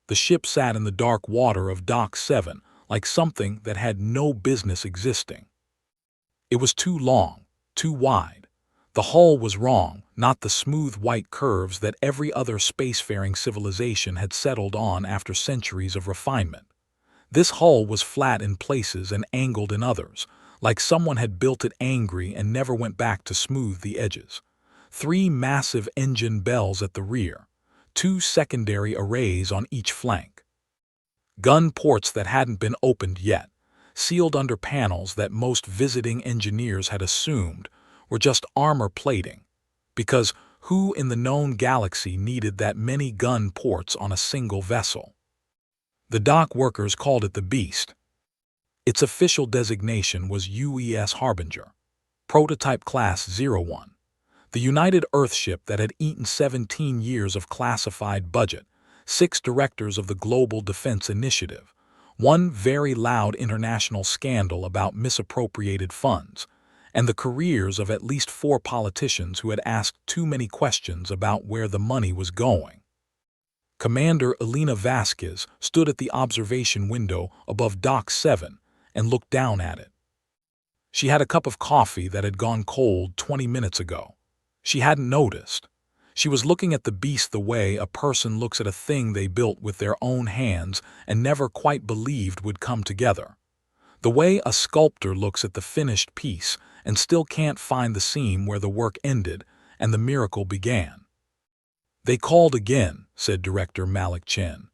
The ship sat in the dark water of Dock 7 like something that had no business existing. It was too long, too wide. The hull was wrong, not the smooth white curves that every other spacefaring civilization had settled on after centuries of refinement. This hull was flat in places and angled in others, like someone had built it angry and never went back to smooth the edges. 3 massive engine bells at the rear, 2 secondary arrays on each flank. Gun ports that hadn't been opened yet, sealed under panels that most visiting engineers had assumed were just armor plating, because who in the known galaxy needed that many gun ports on a single vessel? The dock workers called it the Beast. Its official designation was UES Harbinger, Prototype Class 01, the United Earthship that had eaten 17 years of classified budget, 6 directors of the Global Defense Initiative, 1 very loud international scandal about misappropriated funds, and the careers of at least 4 politicians who had asked too many questions about where the money was going. Commander Elena Vasquez stood at the observation window above Dock 7 and looked down at it. She had a cup of coffee that had gone cold 20 minutes ago. She hadn't noticed. She was looking at the beast the way a person looks at a thing they built with their own hands and never quite believed would come together. The way a sculptor looks at the finished piece and still can't find the seam where the work ended and the miracle began. "They called again," said Director Malik Chen.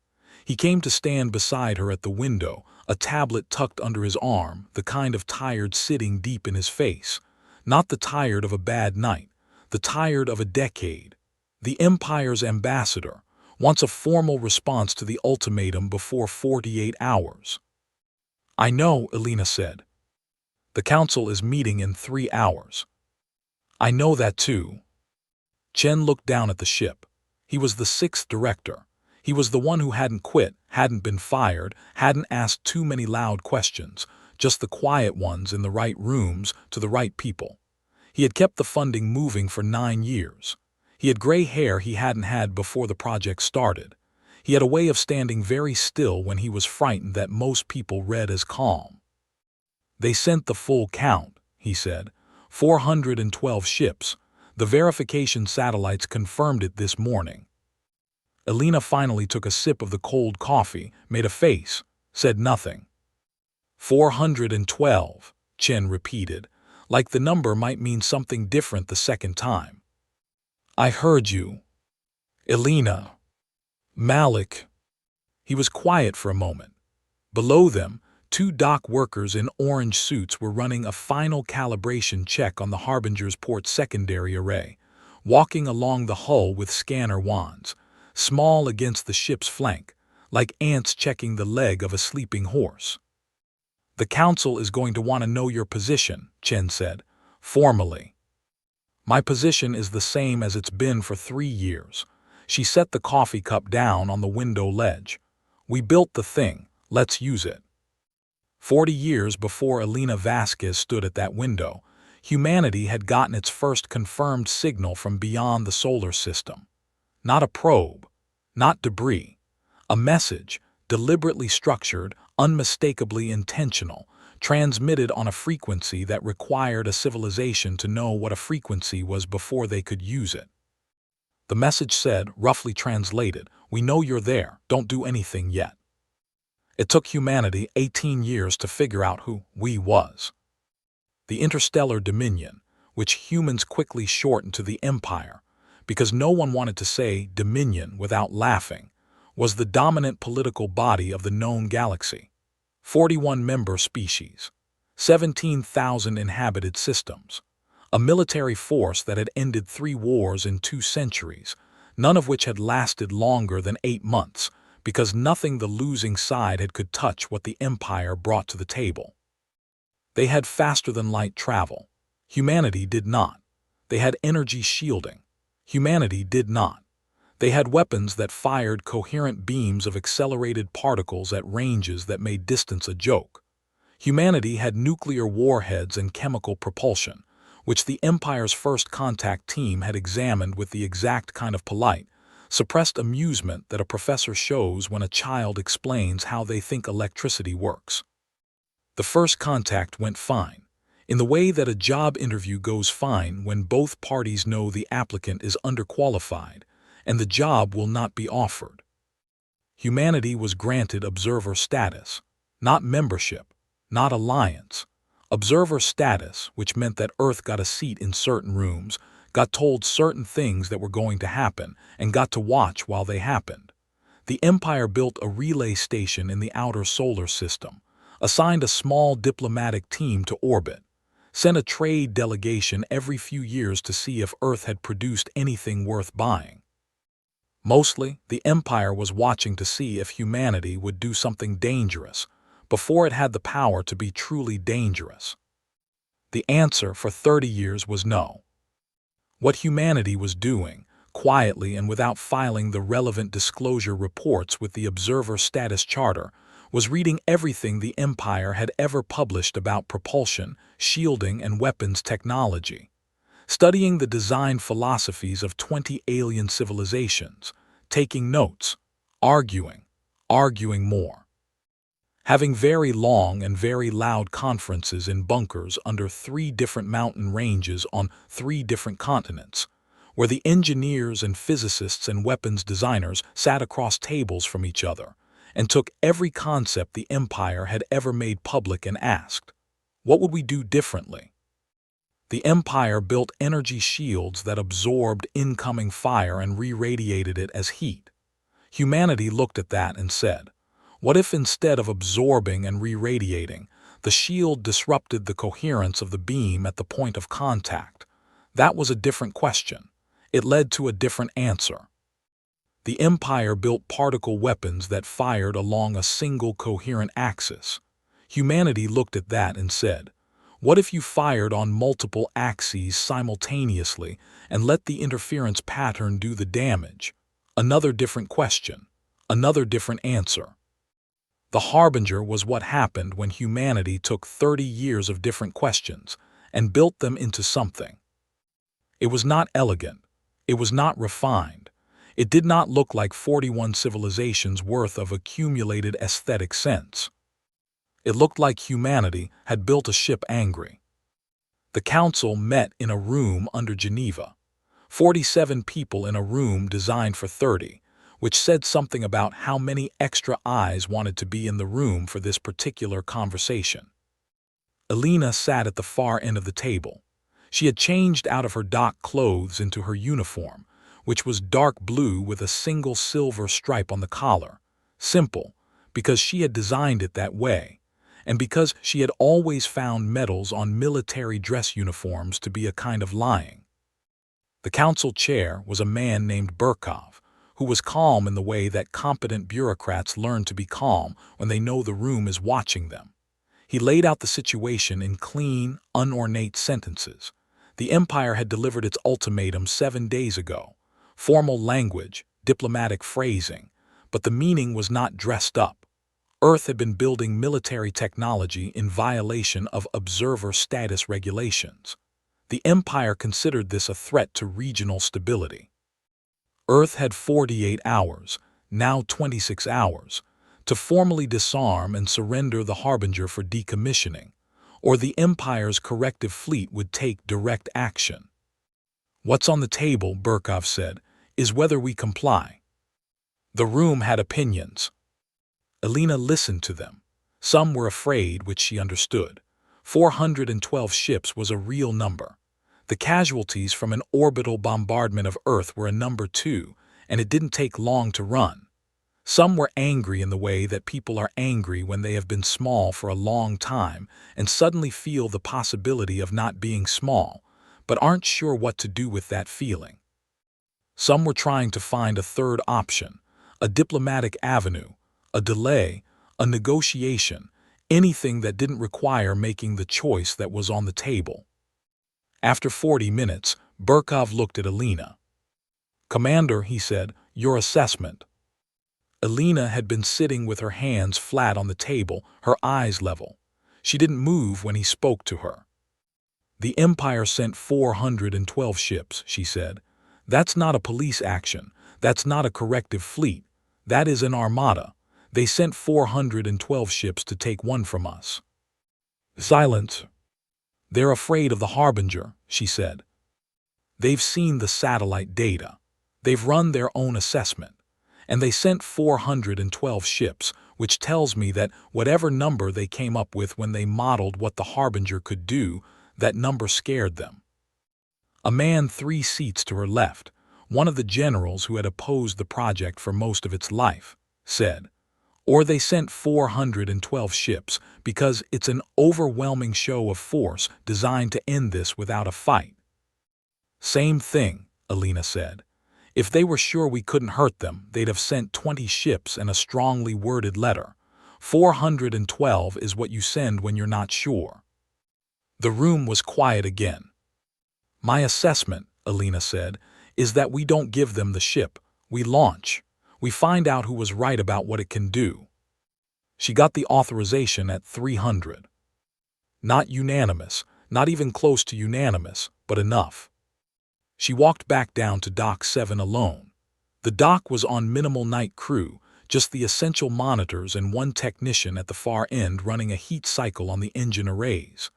He came to stand beside her at the window, a tablet tucked under his arm, the kind of tired sitting deep in his face. Not the tired of a bad night, the tired of a decade. The Empire's ambassador wants a formal response to the ultimatum before 48 hours. "I know," Elena said. "The Council is meeting in 3 hours." "I know that too." Chen looked down at the ship. He was the 6th director. He was the one who hadn't quit, hadn't been fired, hadn't asked too many loud questions, just the quiet ones in the right rooms to the right people. He had kept the funding moving for 9 years. He had gray hair he hadn't had before the project started. He had a way of standing very still when he was frightened that most people read as calm. "They sent the full count," he said. 412 ships. The verification satellites confirmed it this morning. Elena finally took a sip of the cold coffee, made a face, said nothing. 412, Chen repeated, like the number might mean something different the second time. "I heard you." "Elena." "Malik." He was quiet for a moment. Below them, 2 dock workers in orange suits were running a final calibration check on the Harbinger's port secondary array, walking along the hull with scanner wands, small against the ship's flank, like ants checking the leg of a sleeping horse. "The Council is going to want to know your position," Chen said, formally. "My position is the same as it's been for 3 years. She set the coffee cup down on the window ledge. "We built the thing, let's use it." 40 years before Elena Vasquez stood at that window, humanity had gotten its first confirmed signal from beyond the solar system. Not a probe, not debris. A message, deliberately structured, unmistakably intentional, transmitted on a frequency that required a civilization to know what a frequency was before they could use it. The message said, roughly translated, "We know you're there, don't do anything yet." It took humanity 18 years to figure out who we was. The interstellar dominion, which humans quickly shortened to the Empire, because no one wanted to say dominion without laughing, was the dominant political body of the known galaxy. 41 member species, 17,000 inhabited systems, a military force that had ended 3 wars in 2 centuries, none of which had lasted longer than 8 months, because nothing the losing side could touch what the Empire brought to the table. They had faster-than-light travel. Humanity did not. They had energy shielding. Humanity did not. They had weapons that fired coherent beams of accelerated particles at ranges that made distance a joke. Humanity had nuclear warheads and chemical propulsion, which the Empire's first contact team had examined with the exact kind of polite, suppressed amusement that a professor shows when a child explains how they think electricity works. The first contact went fine, in the way that a job interview goes fine when both parties know the applicant is underqualified and the job will not be offered. Humanity was granted observer status, not membership, not alliance. Observer status, which meant that Earth got a seat in certain rooms, got told certain things that were going to happen, and got to watch while they happened. The Empire built a relay station in the outer solar system, assigned a small diplomatic team to orbit, sent a trade delegation every few years to see if Earth had produced anything worth buying. Mostly, the Empire was watching to see if humanity would do something dangerous before it had the power to be truly dangerous. The answer for 30 years was no. What humanity was doing, quietly and without filing the relevant disclosure reports with the Observer Status Charter, was reading everything the Empire had ever published about propulsion, shielding, and weapons technology, studying the design philosophies of 20 alien civilizations, taking notes, arguing more, having very long and very loud conferences in bunkers under 3 different mountain ranges on 3 different continents, where the engineers and physicists and weapons designers sat across tables from each other and took every concept the Empire had ever made public and asked, what would we do differently? The Empire built energy shields that absorbed incoming fire and re-radiated it as heat. Humanity looked at that and said, what if instead of absorbing and re-radiating, the shield disrupted the coherence of the beam at the point of contact? That was a different question. It led to a different answer. The Empire built particle weapons that fired along a single coherent axis. Humanity looked at that and said, what if you fired on multiple axes simultaneously and let the interference pattern do the damage? Another different question, another different answer. The Harbinger was what happened when humanity took 30 years of different questions and built them into something. It was not elegant. It was not refined. It did not look like 41 civilizations worth of accumulated aesthetic sense. It looked like humanity had built a ship angry. The council met in a room under Geneva. 47 people in a room designed for 30, which said something about how many extra eyes wanted to be in the room for this particular conversation. Elena sat at the far end of the table. She had changed out of her dock clothes into her uniform, which was dark blue with a single silver stripe on the collar. Simple, because she had designed it that way, and because she had always found medals on military dress uniforms to be a kind of lying. The council chair was a man named Burkov, who was calm in the way that competent bureaucrats learn to be calm when they know the room is watching them. He laid out the situation in clean, unornate sentences. The Empire had delivered its ultimatum 7 days ago. Formal language, diplomatic phrasing, but the meaning was not dressed up. Earth had been building military technology in violation of observer status regulations. The Empire considered this a threat to regional stability. Earth had 48 hours, now 26 hours, to formally disarm and surrender the Harbinger for decommissioning, or the Empire's corrective fleet would take direct action. What's on the table, Burkov said, is whether we comply. The room had opinions. Elena listened to them. Some were afraid, which she understood. 412 ships was a real number. The casualties from an orbital bombardment of Earth were a number too, and it didn't take long to run. Some were angry in the way that people are angry when they have been small for a long time and suddenly feel the possibility of not being small, but aren't sure what to do with that feeling. Some were trying to find a third option, a diplomatic avenue, a delay, a negotiation, anything that didn't require making the choice that was on the table. After 40 minutes, Burkov looked at Elena. "Commander," he said, "your assessment." Elena had been sitting with her hands flat on the table, her eyes level. She didn't move when he spoke to her. "The Empire sent 412 ships," she said. "That's not a police action. That's not a corrective fleet. That is an armada. They sent 412 ships to take one from us." "Silence. They're afraid of the Harbinger," she said. "They've seen the satellite data. They've run their own assessment. And they sent 412 ships, which tells me that whatever number they came up with when they modeled what the Harbinger could do, that number scared them." A man 3 seats to her left, one of the generals who had opposed the project for most of its life, said, "Or they sent 412 ships because it's an overwhelming show of force designed to end this without a fight." "Same thing," Alina said. "If they were sure we couldn't hurt them, they'd have sent 20 ships and a strongly worded letter. 412 is what you send when you're not sure." The room was quiet again. "My assessment," Alina said, "is that we don't give them the ship. We launch. We find out who was right about what it can do." She got the authorization at 300. Not unanimous, not even close to unanimous, but enough. She walked back down to Dock 7 alone. The dock was on minimal night crew, just the essential monitors and one technician at the far end running a heat cycle on the engine arrays.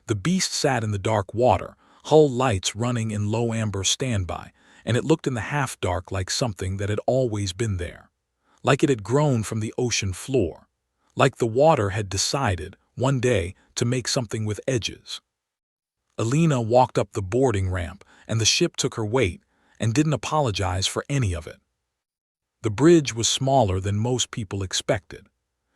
The beast sat in the dark water, hull lights running in low amber standby, and it looked in the half-dark like something that had always been there. Like it had grown from the ocean floor. Like the water had decided, one day, to make something with edges. Alina walked up the boarding ramp, and the ship took her weight, and didn't apologize for any of it. The bridge was smaller than most people expected.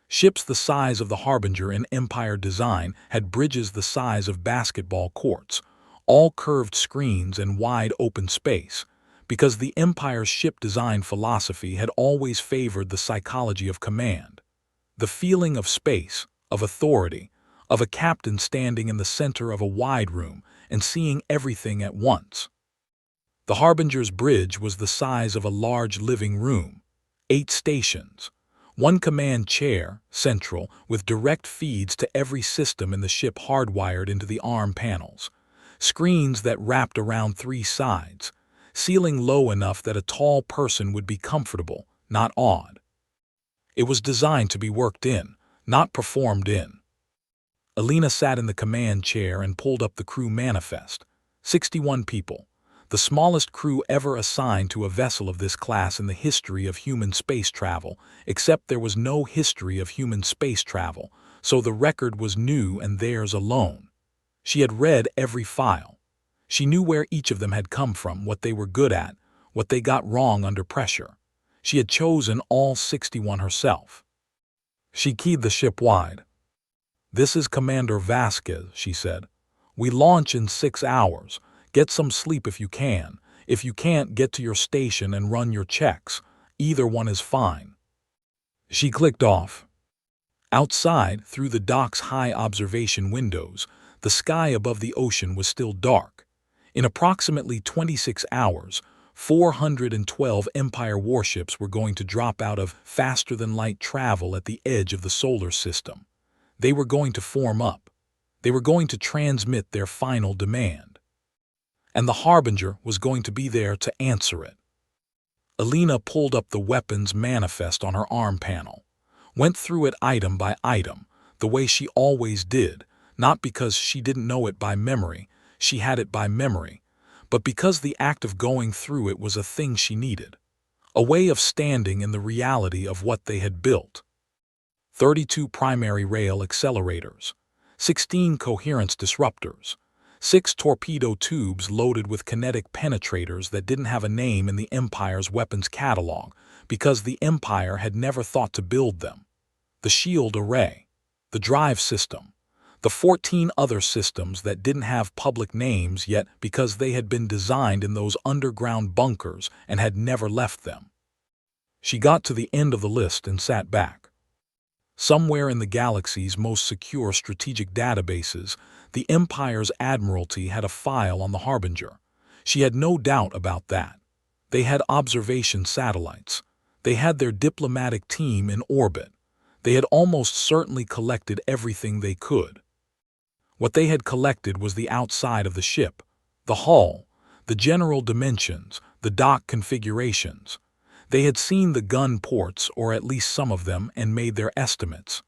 Ships the size of the Harbinger in Empire design had bridges the size of basketball courts, all curved screens and wide open space, because the Empire's ship design philosophy had always favored the psychology of command. The feeling of space, of authority, of a captain standing in the center of a wide room and seeing everything at once. The Harbinger's bridge was the size of a large living room, 8 stations, one command chair, central, with direct feeds to every system in the ship hardwired into the arm panels, screens that wrapped around 3 sides, ceiling low enough that a tall person would be comfortable, not awed. It was designed to be worked in, not performed in. Alina sat in the command chair and pulled up the crew manifest. 61 people, the smallest crew ever assigned to a vessel of this class in the history of human space travel, except there was no history of human space travel, so the record was new and theirs alone. She had read every file. She knew where each of them had come from, what they were good at, what they got wrong under pressure. She had chosen all 61 herself. She keyed the ship wide. "This is Commander Vasquez," she said. "We launch in 6 hours. Get some sleep if you can. If you can't, get to your station and run your checks. Either one is fine." She clicked off. Outside, through the dock's high observation windows, the sky above the ocean was still dark. In approximately 26 hours, 412 Empire warships were going to drop out of faster-than-light travel at the edge of the solar system. They were going to form up. They were going to transmit their final demand. And the Harbinger was going to be there to answer it. Alina pulled up the weapons manifest on her arm panel, went through it item by item, the way she always did, not because she didn't know it by memory, she had it by memory, but because the act of going through it was a thing she needed, a way of standing in the reality of what they had built. 32 primary rail accelerators, 16 coherence disruptors, 6 torpedo tubes loaded with kinetic penetrators that didn't have a name in the Empire's weapons catalog because the Empire had never thought to build them, the shield array, the drive system, the 14 other systems that didn't have public names yet because they had been designed in those underground bunkers and had never left them. She got to the end of the list and sat back. Somewhere in the galaxy's most secure strategic databases, the Empire's Admiralty had a file on the Harbinger. She had no doubt about that. They had observation satellites. They had their diplomatic team in orbit. They had almost certainly collected everything they could. What they had collected was the outside of the ship, the hull, the general dimensions, the dock configurations. They had seen the gun ports, or at least some of them, and made their estimates.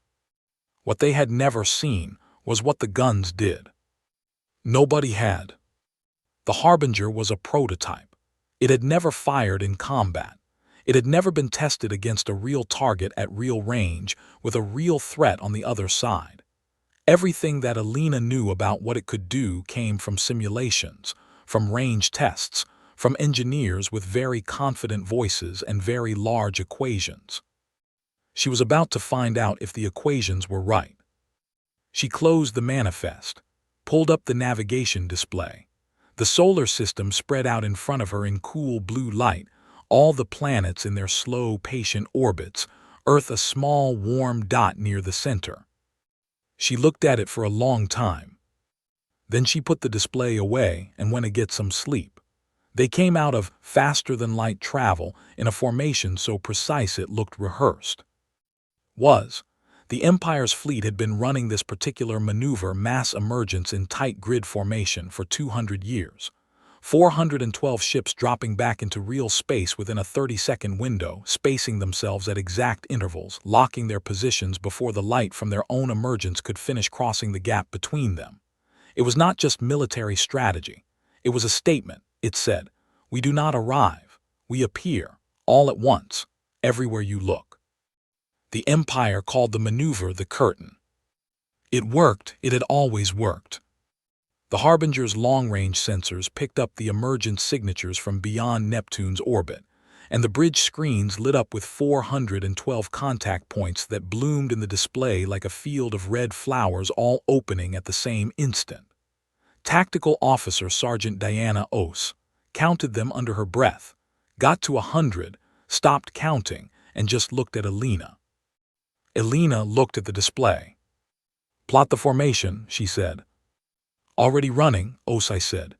What they had never seen was what the guns did. Nobody had. The Harbinger was a prototype. It had never fired in combat. It had never been tested against a real target at real range with a real threat on the other side. Everything that Alina knew about what it could do came from simulations, from range tests, from engineers with very confident voices and very large equations. She was about to find out if the equations were right. She closed the manifest, pulled up the navigation display. The solar system spread out in front of her in cool blue light, all the planets in their slow, patient orbits, Earth a small, warm dot near the center. She looked at it for a long time. Then she put the display away and went to get some sleep. They came out of faster-than-light travel in a formation so precise it looked rehearsed. The Empire's fleet had been running this particular maneuver mass emergence in tight grid formation for 200 years. 412 ships dropping back into real space within a 30-second window, spacing themselves at exact intervals, locking their positions before the light from their own emergence could finish crossing the gap between them. It was not just military strategy. It was a statement. It said, "We do not arrive. We appear, all at once, everywhere you look." The Empire called the maneuver the curtain. It worked. It had always worked. The Harbinger's long-range sensors picked up the emergence signatures from beyond Neptune's orbit, and the bridge screens lit up with 412 contact points that bloomed in the display like a field of red flowers, all opening at the same instant. Tactical Officer Sergeant Diana Ose counted them under her breath, got to 100, stopped counting, and just looked at Alina. Alina looked at the display. "Plot the formation," she said. "Already running," Osai said.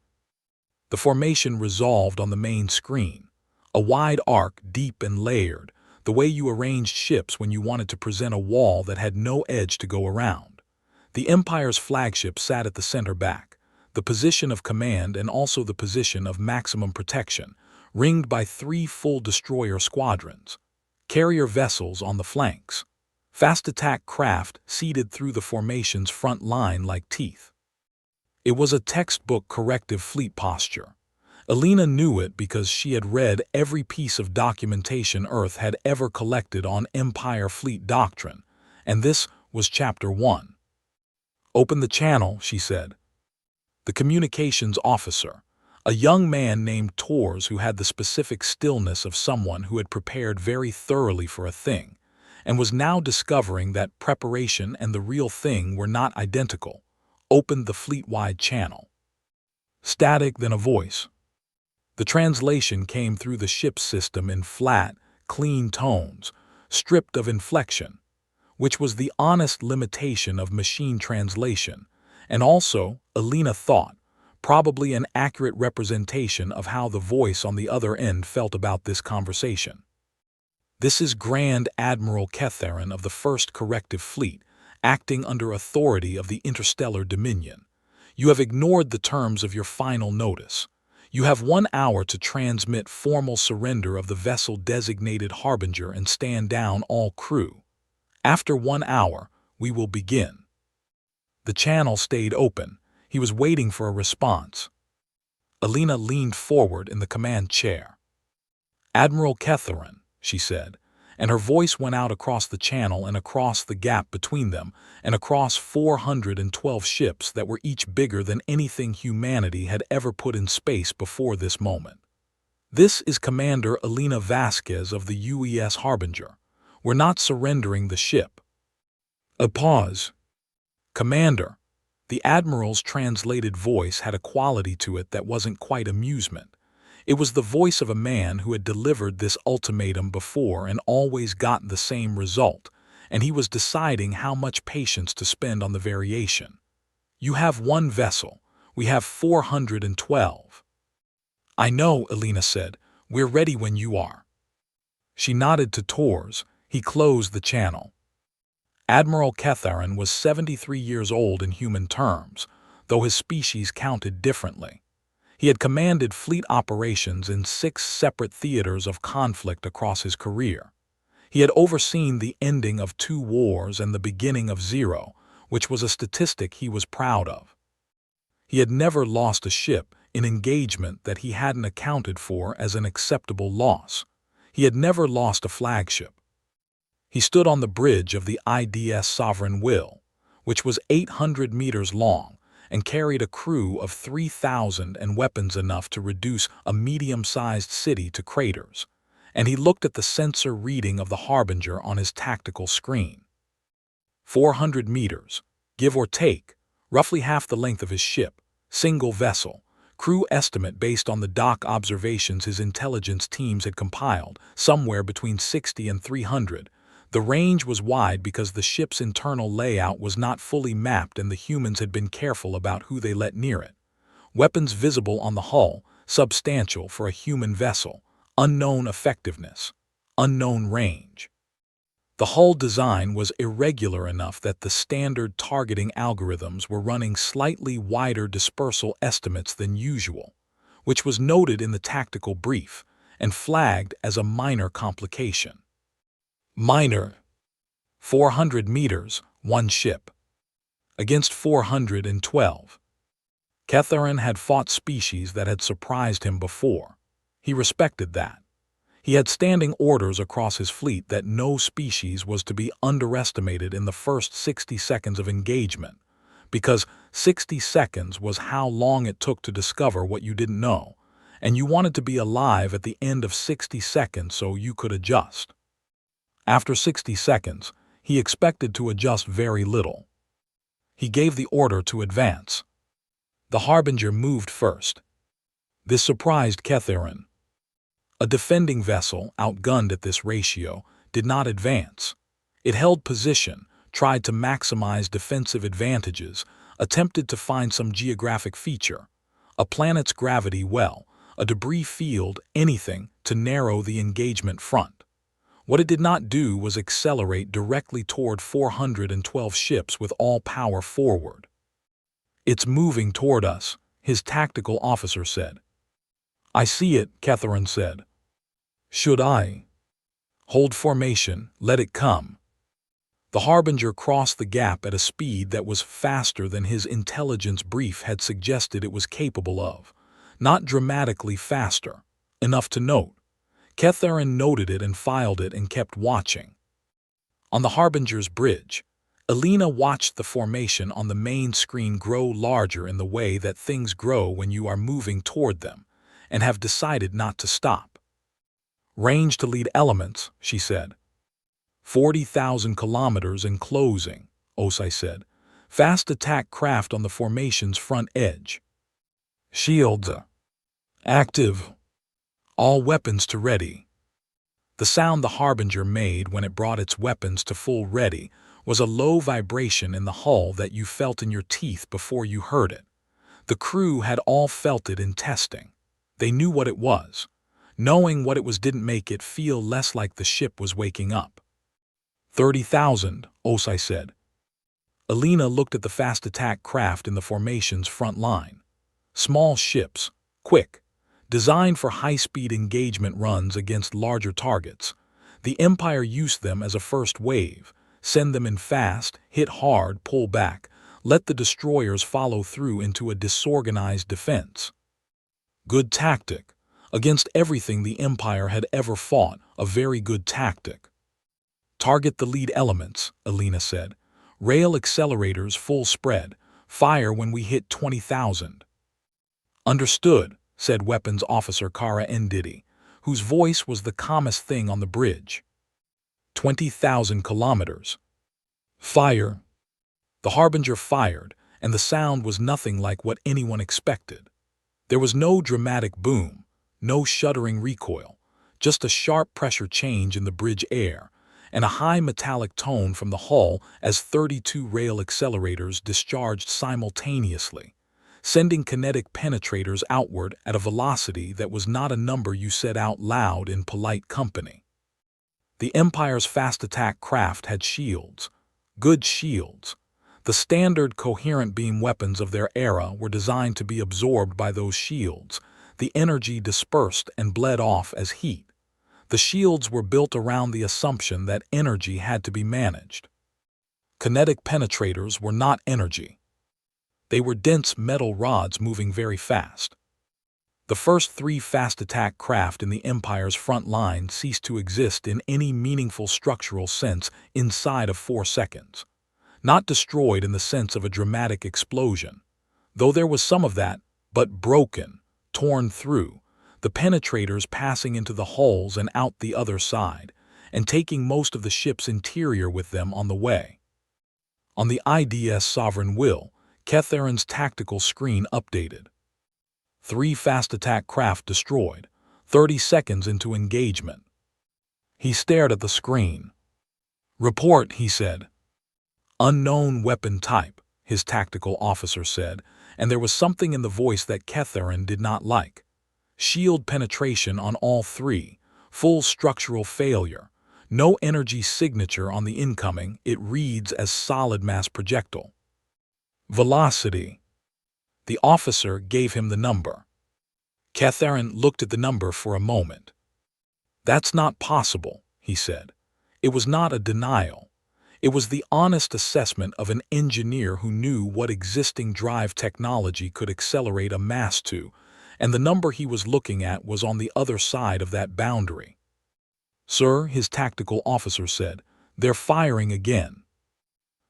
The formation resolved on the main screen. A wide arc, deep and layered, the way you arranged ships when you wanted to present a wall that had no edge to go around. The Empire's flagship sat at the center back, the position of command and also the position of maximum protection, ringed by 3 full destroyer squadrons, carrier vessels on the flanks, fast attack craft seated through the formation's front line like teeth. It was a textbook corrective fleet posture. Alina knew it because she had read every piece of documentation Earth had ever collected on Empire fleet doctrine, and this was Chapter 1. "Open the channel," she said. The communications officer, a young man named Tors who had the specific stillness of someone who had prepared very thoroughly for a thing, and was now discovering that preparation and the real thing were not identical, opened the fleet-wide channel. Static, then a voice. The translation came through the ship's system in flat, clean tones, stripped of inflection, which was the honest limitation of machine translation, and also, Alina thought, probably an accurate representation of how the voice on the other end felt about this conversation. "This is Grand Admiral Ketharin of the 1st Corrective Fleet, acting under authority of the Interstellar Dominion. You have ignored the terms of your final notice. You have 1 hour to transmit formal surrender of the vessel designated Harbinger and stand down all crew. After 1 hour, we will begin." The channel stayed open. He was waiting for a response. Alina leaned forward in the command chair. "Admiral Ketharin," she said, and her voice went out across the channel and across the gap between them and across 412 ships that were each bigger than anything humanity had ever put in space before this moment. "This is Commander Alina Vasquez of the UES Harbinger. We're not surrendering the ship." A pause. "Commander." The Admiral's translated voice had a quality to it that wasn't quite amusement. It was the voice of a man who had delivered this ultimatum before and always gotten the same result, and he was deciding how much patience to spend on the variation. "You have 1 vessel. We have 412. "I know," Alina said. "We're ready when you are." She nodded to Tors. He closed the channel. Admiral Ketharin was 73 years old in human terms, though his species counted differently. He had commanded fleet operations in 6 separate theaters of conflict across his career. He had overseen the ending of 2 wars and the beginning of 0, which was a statistic he was proud of. He had never lost a ship in engagement that he hadn't accounted for as an acceptable loss. He had never lost a flagship. He stood on the bridge of the IDS Sovereign Will, which was 800 meters long and carried a crew of 3,000 and weapons enough to reduce a medium-sized city to craters, and he looked at the sensor reading of the Harbinger on his tactical screen. 400 meters, give or take, roughly half the length of his ship, single vessel, crew estimate based on the dock observations his intelligence teams had compiled, somewhere between 60 and 300. The range was wide because the ship's internal layout was not fully mapped and the humans had been careful about who they let near it. Weapons visible on the hull, substantial for a human vessel, unknown effectiveness, unknown range. The hull design was irregular enough that the standard targeting algorithms were running slightly wider dispersal estimates than usual, which was noted in the tactical brief and flagged as a minor complication. Minor. 400 meters, 1 ship. Against 412. Catharin had fought species that had surprised him before. He respected that. He had standing orders across his fleet that no species was to be underestimated in the first 60 seconds of engagement, because 60 seconds was how long it took to discover what you didn't know, and you wanted to be alive at the end of 60 seconds so you could adjust. After 60 seconds, he expected to adjust very little. He gave the order to advance. The Harbinger moved first. This surprised Catharin. A defending vessel, outgunned at this ratio, did not advance. It held position, tried to maximize defensive advantages, attempted to find some geographic feature, a planet's gravity well, a debris field, anything to narrow the engagement front. What it did not do was accelerate directly toward 412 ships with all power forward. "It's moving toward us," his tactical officer said. "I see it," Catharin said. "Should I?" "Hold formation, let it come." The Harbinger crossed the gap at a speed that was faster than his intelligence brief had suggested it was capable of. Not dramatically faster, enough to note. Catharin noted it and filed it and kept watching. On the Harbinger's bridge, Elena watched the formation on the main screen grow larger in the way that things grow when you are moving toward them, and have decided not to stop. "Range to lead elements," she said. 40,000 kilometers and closing, Osai said. "Fast attack craft on the formation's front edge. Shields active. All weapons to ready." The sound the Harbinger made when it brought its weapons to full ready was a low vibration in the hull that you felt in your teeth before you heard it. The crew had all felt it in testing. They knew what it was. Knowing what it was didn't make it feel less like the ship was waking up. 30,000, Osai said. Elena looked at the fast attack craft in the formation's front line. Small ships, quick, designed for high-speed engagement runs against larger targets. The Empire used them as a first wave, send them in fast, hit hard, pull back, let the destroyers follow through into a disorganized defense. Good tactic. Against everything the Empire had ever fought, a very good tactic. "Target the lead elements," Elena said. "Rail accelerators full spread. Fire when we hit 20,000. "Understood," said Weapons Officer Kara Ndidi, whose voice was the calmest thing on the bridge. 20,000 kilometers. "Fire." The Harbinger fired, and the sound was nothing like what anyone expected. There was no dramatic boom. No shuddering recoil, just a sharp pressure change in the bridge air, and a high metallic tone from the hull as 32 rail accelerators discharged simultaneously, sending kinetic penetrators outward at a velocity that was not a number you said out loud in polite company. The Empire's fast attack craft had shields, good shields. The standard coherent beam weapons of their era were designed to be absorbed by those shields. The energy dispersed and bled off as heat. The shields were built around the assumption that energy had to be managed. Kinetic penetrators were not energy. They were dense metal rods moving very fast. The first 3 fast-attack craft in the Empire's front line ceased to exist in any meaningful structural sense inside of 4 seconds. Not destroyed in the sense of a dramatic explosion, though there was some of that, but broken, torn through, the penetrators passing into the hulls and out the other side, and taking most of the ship's interior with them on the way. On the IDS Sovereign Will, Ketharin's tactical screen updated. 3 fast-attack craft destroyed, 30 seconds into engagement. He stared at the screen. "Report," he said. "Unknown weapon type," his tactical officer said, and there was something in the voice that Ketharin did not like. "Shield penetration on all 3, full structural failure, no energy signature on the incoming, it reads as solid mass projectile. Velocity." The officer gave him the number. Ketharin looked at the number for a moment. "That's not possible," he said. It was not a denial. It was the honest assessment of an engineer who knew what existing drive technology could accelerate a mass to, and the number he was looking at was on the other side of that boundary. "Sir," his tactical officer said, "they're firing again."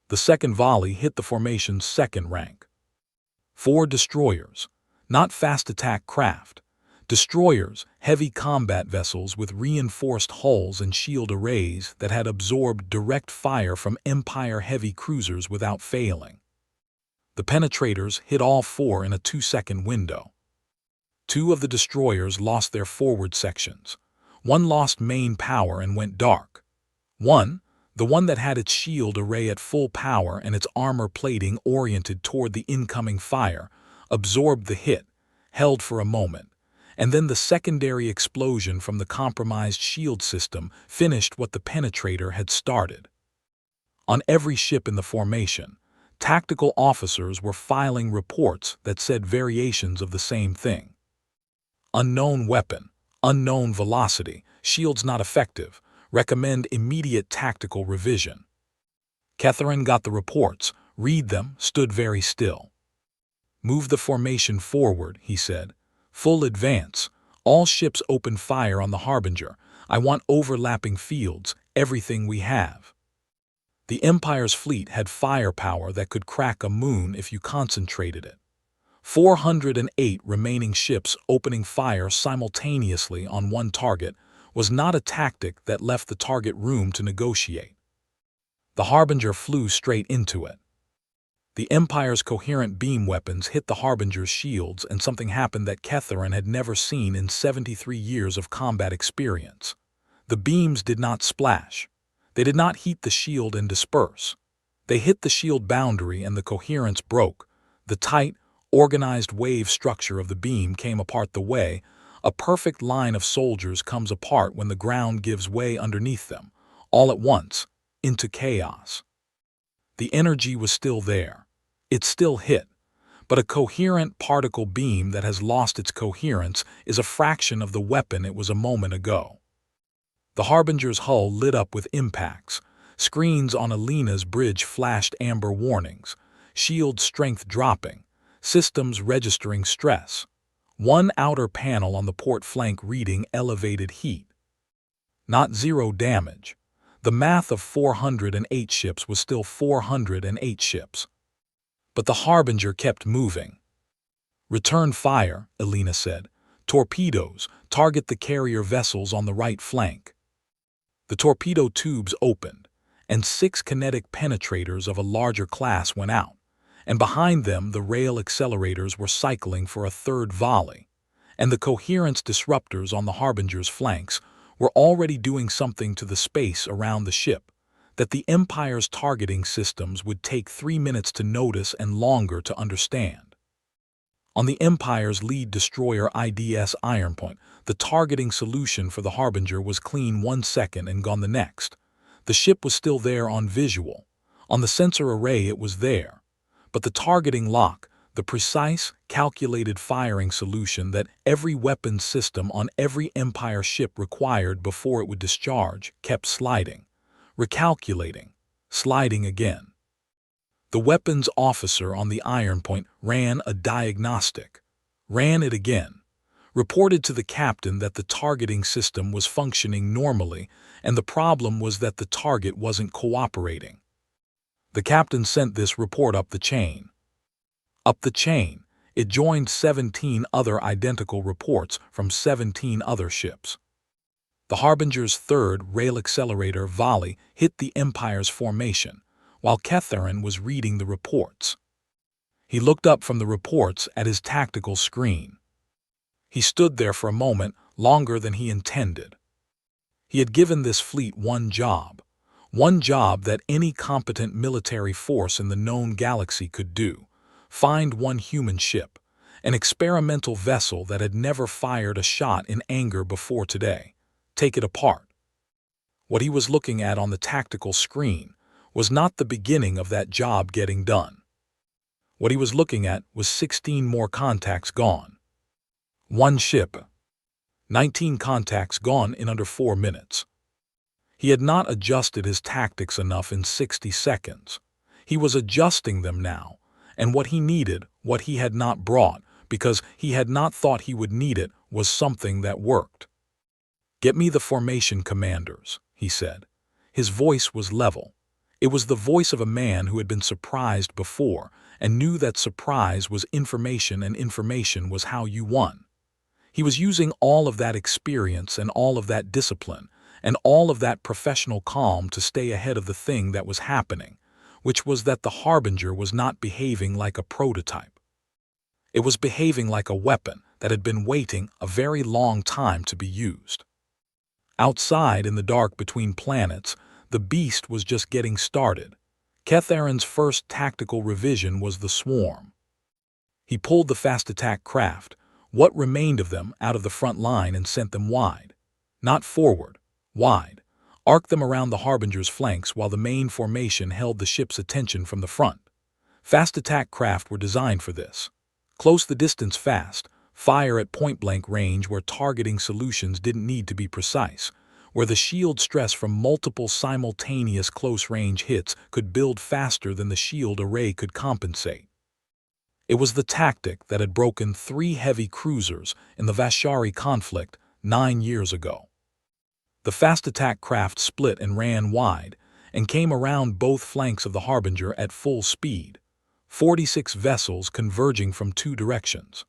The second volley hit the formation's second rank. 4 destroyers, not fast-attack craft. Destroyers, heavy combat vessels with reinforced hulls and shield arrays that had absorbed direct fire from Empire heavy cruisers without failing. The penetrators hit all 4 in a 2-second window. 2 of the destroyers lost their forward sections. 1 lost main power and went dark. 1, the one that had its shield array at full power and its armor plating oriented toward the incoming fire, absorbed the hit, held for a moment, and then the secondary explosion from the compromised shield system finished what the penetrator had started. On every ship in the formation, tactical officers were filing reports that said variations of the same thing. Unknown weapon, unknown velocity, shields not effective, recommend immediate tactical revision. Ketharin got the reports, read them, stood very still. "Move the formation forward," he said. "Full advance. All ships open fire on the Harbinger. I want overlapping fields, everything we have." The Empire's fleet had firepower that could crack a moon if you concentrated it. 408 remaining ships opening fire simultaneously on one target was not a tactic that left the target room to negotiate. The Harbinger flew straight into it. The Empire's coherent beam weapons hit the Harbinger's shields, and something happened that Ketharin had never seen in 73 years of combat experience. The beams did not splash. They did not heat the shield and disperse. They hit the shield boundary and the coherence broke. The tight, organized wave structure of the beam came apart the way a perfect line of soldiers comes apart when the ground gives way underneath them, all at once, into chaos. The energy was still there. It still hit. But a coherent particle beam that has lost its coherence is a fraction of the weapon it was a moment ago. The Harbinger's hull lit up with impacts. Screens on Alina's bridge flashed amber warnings. Shield strength dropping. Systems registering stress. One outer panel on the port flank reading elevated heat. Not zero damage. The math of 408 ships was still 408 ships. But the Harbinger kept moving. "Return fire," Alina said. "Torpedoes, target the carrier vessels on the right flank." The torpedo tubes opened, and 6 kinetic penetrators of a larger class went out, and behind them the rail accelerators were cycling for a third volley, and the coherence disruptors on the Harbinger's flanks were already doing something to the space around the ship that the Empire's targeting systems would take 3 minutes to notice and longer to understand. On the Empire's lead destroyer IDS Ironpoint, the targeting solution for the Harbinger was clean 1 second and gone the next. The ship was still there on visual. On the sensor array it was there, but the targeting lock, the precise, calculated firing solution that every weapons system on every Empire ship required before it would discharge, kept sliding, recalculating, sliding again. The weapons officer on the iron point ran a diagnostic, ran it again, reported to the captain that the targeting system was functioning normally, and the problem was that the target wasn't cooperating. The captain sent this report up the chain. Up the chain, it joined 17 other identical reports from 17 other ships. The Harbinger's third rail accelerator volley hit the Empire's formation, while Catharin was reading the reports. He looked up from the reports at his tactical screen. He stood there for a moment longer than he intended. He had given this fleet one job that any competent military force in the known galaxy could do: find one human ship, an experimental vessel that had never fired a shot in anger before today, take it apart. What he was looking at on the tactical screen was not the beginning of that job getting done. What he was looking at was 16 more contacts gone. One ship. 19 contacts gone in under 4 minutes. He had not adjusted his tactics enough in 60 seconds. He was adjusting them now, and what he needed, what he had not brought, because he had not thought he would need it, was something that worked. "Get me the formation commanders," he said. His voice was level. It was the voice of a man who had been surprised before and knew that surprise was information and information was how you won. He was using all of that experience and all of that discipline and all of that professional calm to stay ahead of the thing that was happening, which was that the Harbinger was not behaving like a prototype. It was behaving like a weapon that had been waiting a very long time to be used. Outside in the dark between planets, the beast was just getting started. Catharin's first tactical revision was the swarm. He pulled the fast attack craft, what remained of them, out of the front line and sent them wide. Not forward, wide. Arced them around the Harbinger's flanks while the main formation held the ship's attention from the front. Fast attack craft were designed for this. Close the distance fast, fire at point-blank range where targeting solutions didn't need to be precise, where the shield stress from multiple simultaneous close-range hits could build faster than the shield array could compensate. It was the tactic that had broken 3 heavy cruisers in the Vashari conflict 9 years ago. The fast attack craft split and ran wide and came around both flanks of the Harbinger at full speed, 46 vessels converging from 2 directions.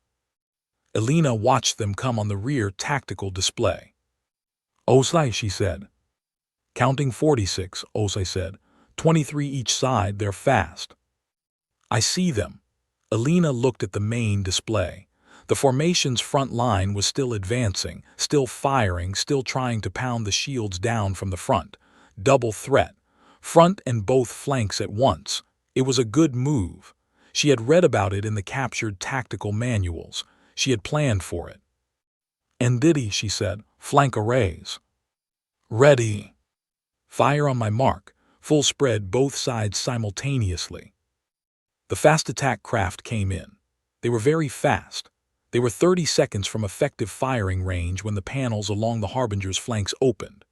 Elena watched them come on the rear tactical display. "Osai," she said. "Counting 46, Osai said. 23 each side, they're fast." "I see them." Elena looked at the main display. The formation's front line was still advancing, still firing, still trying to pound the shields down from the front. Double threat. Front and both flanks at once. It was a good move. She had read about it in the captured tactical manuals. She had planned for it. "Ndidi," she said. "Flank arrays." "Ready." "Fire on my mark. Full spread both sides simultaneously." The fast attack craft came in. They were very fast. They were 30 seconds from effective firing range when the panels along the Harbinger's flanks opened.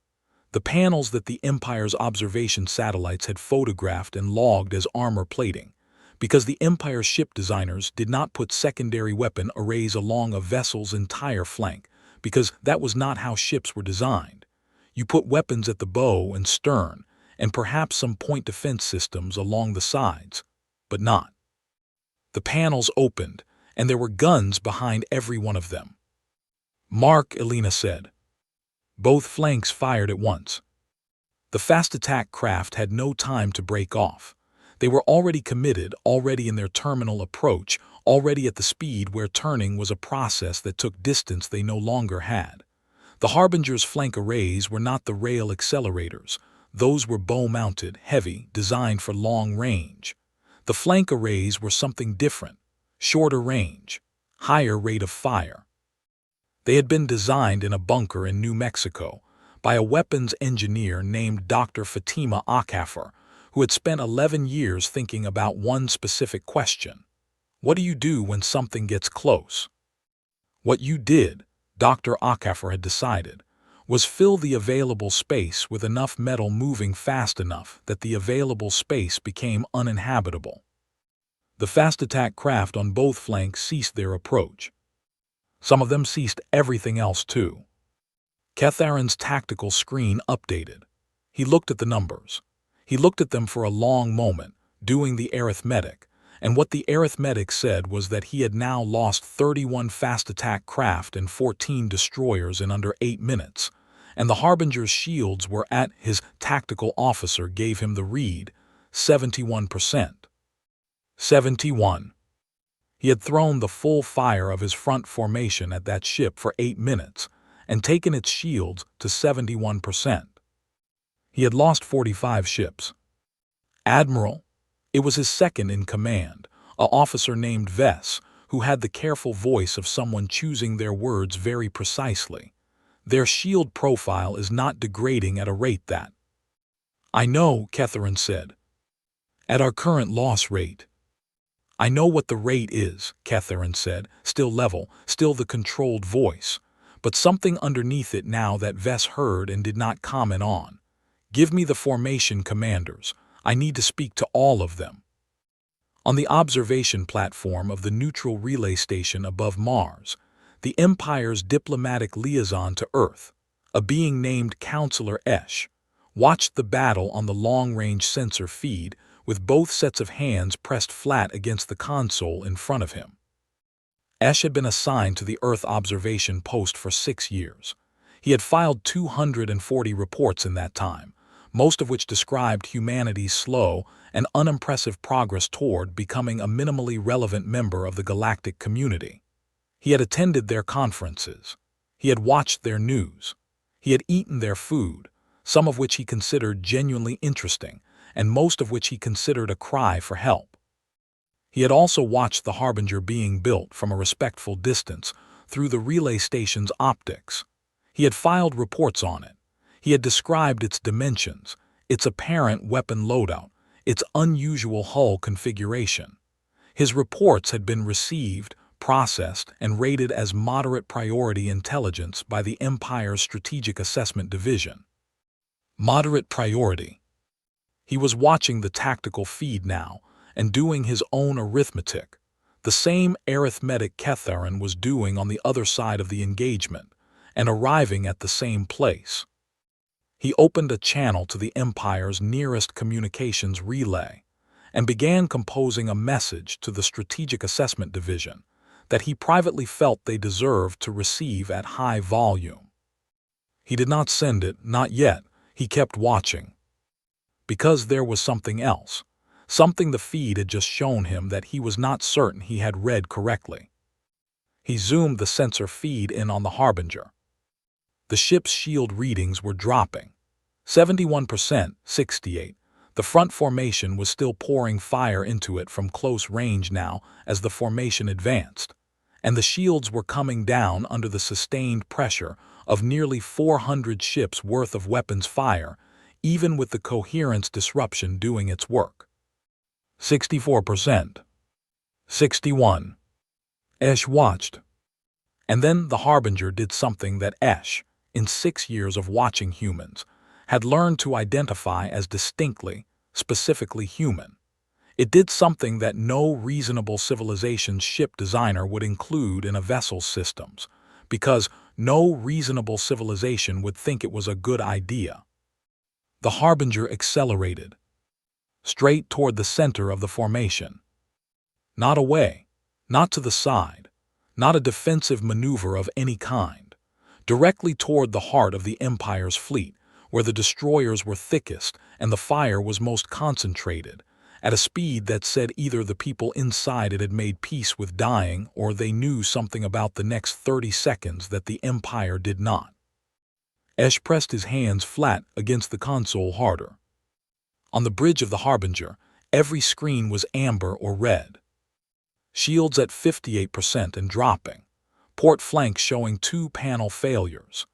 The panels that the Empire's observation satellites had photographed and logged as armor plating, because the Empire's ship designers did not put secondary weapon arrays along a vessel's entire flank, because that was not how ships were designed. You put weapons at the bow and stern, and perhaps some point defense systems along the sides, but not. The panels opened, and there were guns behind every one of them. "Mark," Elena said. Both flanks fired at once. The fast attack craft had no time to break off. They were already committed, already in their terminal approach, already at the speed where turning was a process that took distance they no longer had. The Harbinger's flank arrays were not the rail accelerators. Those were bow-mounted, heavy, designed for long range. The flank arrays were something different, shorter range, higher rate of fire. They had been designed in a bunker in New Mexico by a weapons engineer named Dr. Fatima Akafar, who had spent 11 years thinking about one specific question. What do you do when something gets close? What you did, Dr. Akafor had decided, was fill the available space with enough metal moving fast enough that the available space became uninhabitable. The fast attack craft on both flanks ceased their approach. Some of them ceased everything else too. Ketharin's tactical screen updated. He looked at the numbers. He looked at them for a long moment, doing the arithmetic, and what the arithmetic said was that he had now lost 31 fast attack craft and 14 destroyers in under 8 minutes, and the Harbinger's shields were at his tactical officer gave him the read, 71%. 71. He had thrown the full fire of his front formation at that ship for 8 minutes and taken its shields to 71%. He had lost 45 ships. Admiral, it was his second in command, an officer named Vess, who had the careful voice of someone choosing their words very precisely. Their shield profile is not degrading at a rate that. I know, Ketharin said. At our current loss rate. I know what the rate is, Ketharin said, still level, still the controlled voice, but something underneath it now that Vess heard and did not comment on. Give me the formation commanders. I need to speak to all of them. On the observation platform of the neutral relay station above Mars, the Empire's diplomatic liaison to Earth, a being named Counselor Esh, watched the battle on the long-range sensor feed with both sets of hands pressed flat against the console in front of him. Esh had been assigned to the Earth observation post for 6 years. He had filed 240 reports in that time, most of which described humanity's slow and unimpressive progress toward becoming a minimally relevant member of the galactic community. He had attended their conferences. He had watched their news. He had eaten their food, some of which he considered genuinely interesting, and most of which he considered a cry for help. He had also watched the Harbinger being built from a respectful distance through the relay station's optics. He had filed reports on it. He had described its dimensions, its apparent weapon loadout, its unusual hull configuration. His reports had been received, processed, and rated as moderate priority intelligence by the Empire's Strategic Assessment Division. Moderate priority. He was watching the tactical feed now and doing his own arithmetic, the same arithmetic Ketharin was doing on the other side of the engagement, and arriving at the same place. He opened a channel to the Empire's nearest communications relay and began composing a message to the Strategic Assessment Division that he privately felt they deserved to receive at high volume. He did not send it, not yet. He kept watching. Because there was something else, something the feed had just shown him that he was not certain he had read correctly. He zoomed the sensor feed in on the Harbinger. The ship's shield readings were dropping. 71%, 68. The front formation was still pouring fire into it from close range now as the formation advanced, and the shields were coming down under the sustained pressure of nearly 400 ships' worth of weapons fire, even with the coherence disruption doing its work. 64%. 61. Esh watched. And then the Harbinger did something that Esh, in 6 years of watching humans, had learned to identify as distinctly, specifically human. It did something that no reasonable civilization's ship designer would include in a vessel's systems, because no reasonable civilization would think it was a good idea. The Harbinger accelerated, straight toward the center of the formation. Not away, not to the side, not a defensive maneuver of any kind, directly toward the heart of the Empire's fleet, where the destroyers were thickest and the fire was most concentrated, at a speed that said either the people inside it had made peace with dying or they knew something about the next 30 seconds that the Empire did not. Esh pressed his hands flat against the console harder. On the bridge of the Harbinger, every screen was amber or red. Shields at 58% and dropping. Port flanks showing 2 panel failures.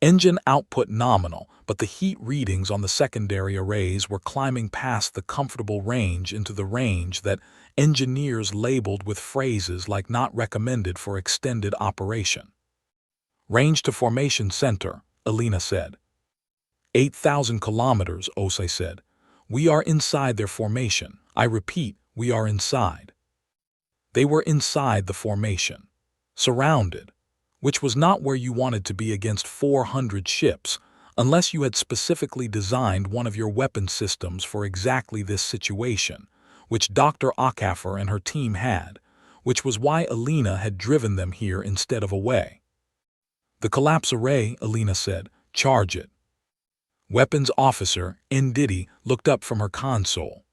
Engine output nominal, but the heat readings on the secondary arrays were climbing past the comfortable range into the range that engineers labeled with phrases like "not recommended for extended operation." "Range to formation center," Alina said. 8,000 kilometers, Osei said. "We are inside their formation. I repeat, we are inside." They were inside the formation. Surrounded. Which was not where you wanted to be against 400 ships, unless you had specifically designed one of your weapon systems for exactly this situation, which Dr. Akafer and her team had, which was why Alina had driven them here instead of away. "The collapse array," Alina said. "Charge it." Weapons Officer Ndidi looked up from her console.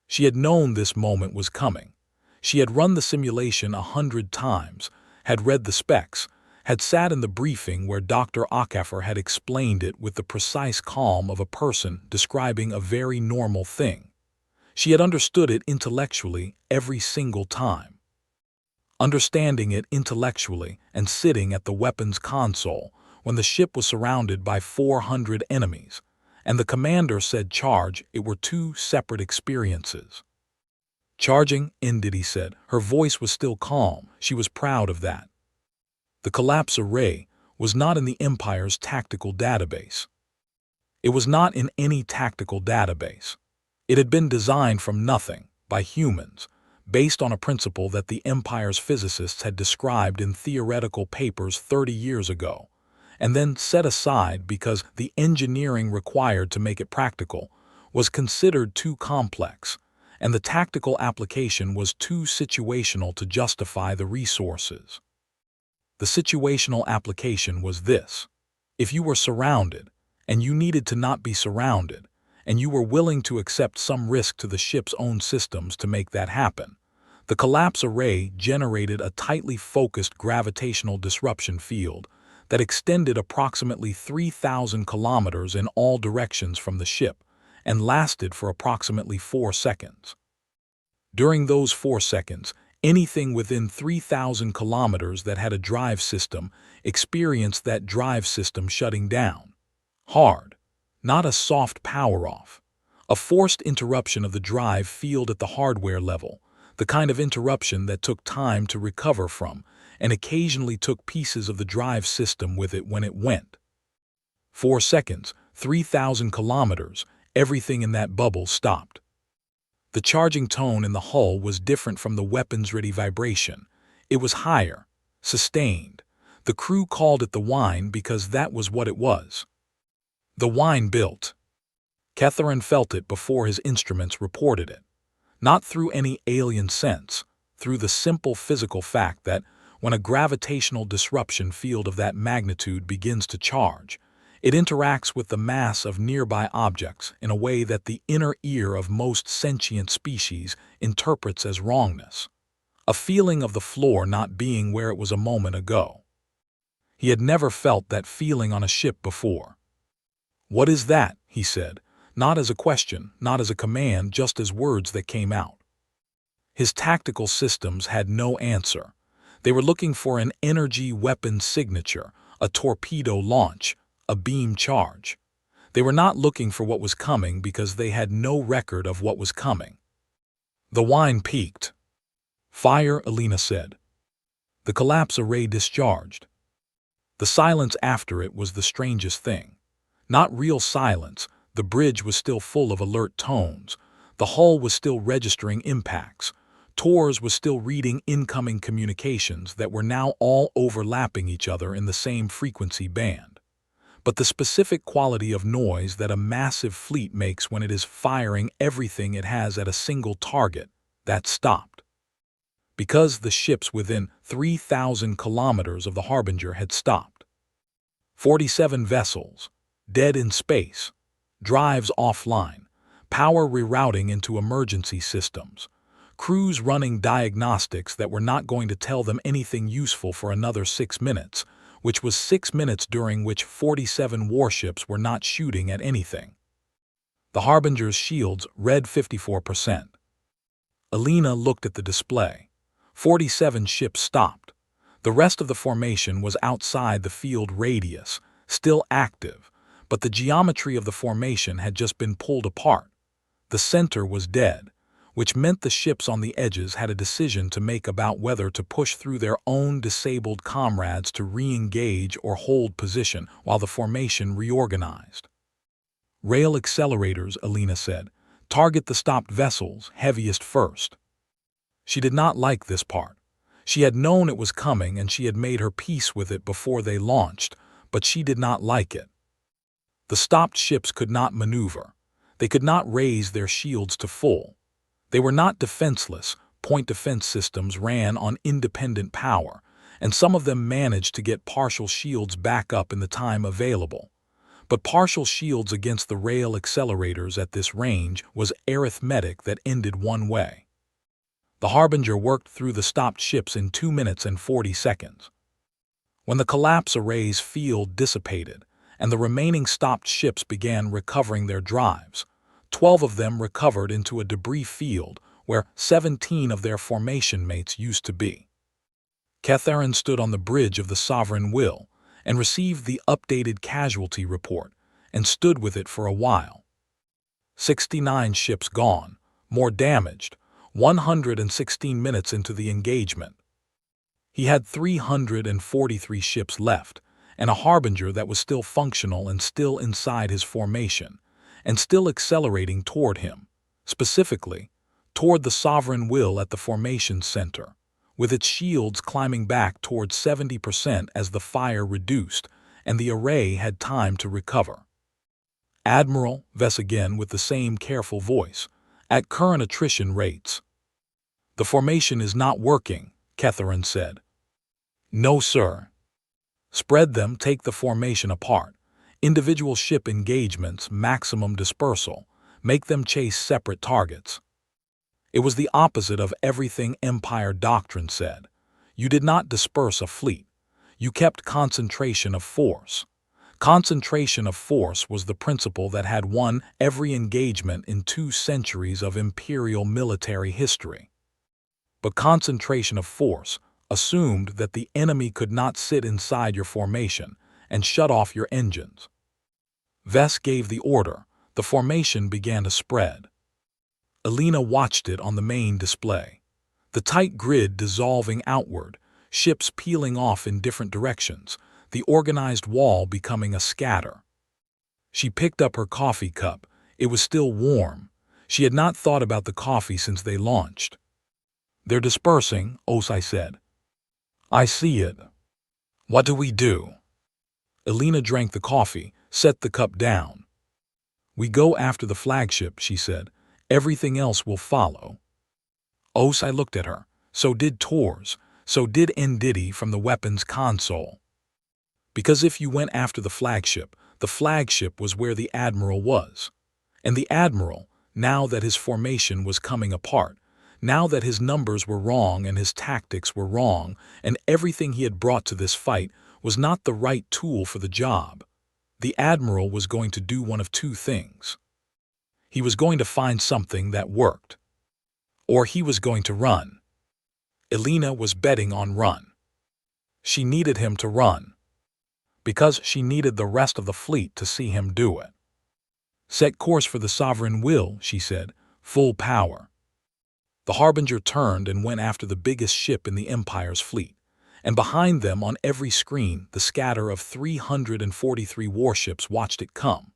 She had known this moment was coming. She had run the simulation 100 times, had read the specs, had sat in the briefing where Dr. Akafer had explained it with the precise calm of a person describing a very normal thing. She had understood it intellectually every single time. Understanding it intellectually and sitting at the weapons console when the ship was surrounded by 400 enemies, and the commander said charge, it were two separate experiences. "Charging," Ndidi said. Her voice was still calm. She was proud of that. The collapse array was not in the Empire's tactical database. It was not in any tactical database. It had been designed from nothing, by humans, based on a principle that the Empire's physicists had described in theoretical papers 30 years ago, and then set aside because the engineering required to make it practical was considered too complex, and the tactical application was too situational to justify the resources. The situational application was this: if you were surrounded, and you needed to not be surrounded, and you were willing to accept some risk to the ship's own systems to make that happen, the collapse array generated a tightly focused gravitational disruption field that extended approximately 3,000 kilometers in all directions from the ship, and lasted for approximately 4 seconds. During those 4 seconds, anything within 3,000 kilometers that had a drive system experienced that drive system shutting down. Hard, not a soft power-off. A forced interruption of the drive field at the hardware level, the kind of interruption that took time to recover from, and occasionally took pieces of the drive system with it when it went. 4 seconds, 3,000 kilometers, everything in that bubble stopped. The charging tone in the hull was different from the weapons-ready vibration. It was higher, sustained. The crew called it the whine because that was what it was. The whine built. Ketharin felt it before his instruments reported it. Not through any alien sense, through the simple physical fact that when a gravitational disruption field of that magnitude begins to charge, it interacts with the mass of nearby objects in a way that the inner ear of most sentient species interprets as wrongness. A feeling of the floor not being where it was a moment ago. He had never felt that feeling on a ship before. "What is that?" he said, not as a question, not as a command, just as words that came out. His tactical systems had no answer. They were looking for an energy weapon signature, a torpedo launch, a beam charge. They were not looking for what was coming because they had no record of what was coming. The whine peaked. "Fire," Alina said. The collapse array discharged. The silence after it was the strangest thing. Not real silence. The bridge was still full of alert tones. The hull was still registering impacts. Tors was still reading incoming communications that were now all overlapping each other in the same frequency band. But the specific quality of noise that a massive fleet makes when it is firing everything it has at a single target, that stopped. Because the ships within 3,000 kilometers of the Harbinger had stopped. 47 vessels, dead in space, drives offline, power rerouting into emergency systems, crews running diagnostics that were not going to tell them anything useful for another 6 minutes, which was 6 minutes during which 47 warships were not shooting at anything. The Harbinger's shields read 54%. Alina looked at the display. 47 ships stopped. The rest of the formation was outside the field radius, still active, but the geometry of the formation had just been pulled apart. The center was dead, which meant the ships on the edges had a decision to make about whether to push through their own disabled comrades to re-engage or hold position while the formation reorganized. "Rail accelerators," Alina said. "Target the stopped vessels, heaviest first." She did not like this part. She had known it was coming and she had made her peace with it before they launched, but she did not like it. The stopped ships could not maneuver. They could not raise their shields to full. They were not defenseless. Point defense systems ran on independent power, and some of them managed to get partial shields back up in the time available. But partial shields against the rail accelerators at this range was arithmetic that ended one way. The Harbinger worked through the stopped ships in 2 minutes and 40 seconds. When the collapse array's field dissipated and the remaining stopped ships began recovering their drives, 12 of them recovered into a debris field where 17 of their formation mates used to be. Catharin stood on the bridge of the Sovereign Will and received the updated casualty report and stood with it for a while. 69 ships gone, more damaged, 116 minutes into the engagement. He had 343 ships left, and a Harbinger that was still functional and still inside his formation, and still accelerating toward him, specifically, toward the Sovereign Will at the formation center, with its shields climbing back toward 70% as the fire reduced and the array had time to recover. "Admiral," Vess again with the same careful voice, "at current attrition rates." "The formation is not working," Catharin said. "No, sir." "Spread them, take the formation apart. Individual ship engagements, maximum dispersal. Make them chase separate targets." It was the opposite of everything Empire doctrine said. You did not disperse a fleet. You kept concentration of force. Concentration of force was the principle that had won every engagement in 2 centuries of imperial military history. But concentration of force assumed that the enemy could not sit inside your formation and shut off your engines. Vess gave the order. The formation began to spread. Alina watched it on the main display. The tight grid dissolving outward, ships peeling off in different directions, the organized wall becoming a scatter. She picked up her coffee cup. It was still warm. She had not thought about the coffee since they launched. "They're dispersing," Osai said. "I see it. What do we do?" Alina drank the coffee, set the cup down. "We go after the flagship," she said. "Everything else will follow." Osai looked at her. So did Tors. So did Ndidi from the weapons console. Because if you went after the flagship was where the Admiral was. And the Admiral, now that his formation was coming apart, now that his numbers were wrong and his tactics were wrong, and everything he had brought to this fight was not the right tool for the job, the Admiral was going to do one of 2 things. He was going to find something that worked. Or he was going to run. Alina was betting on run. She needed him to run. Because she needed the rest of the fleet to see him do it. "Set course for the Sovereign Will," she said, "full power." The Harbinger turned and went after the biggest ship in the Empire's fleet, and behind them on every screen the scatter of 343 warships watched it come.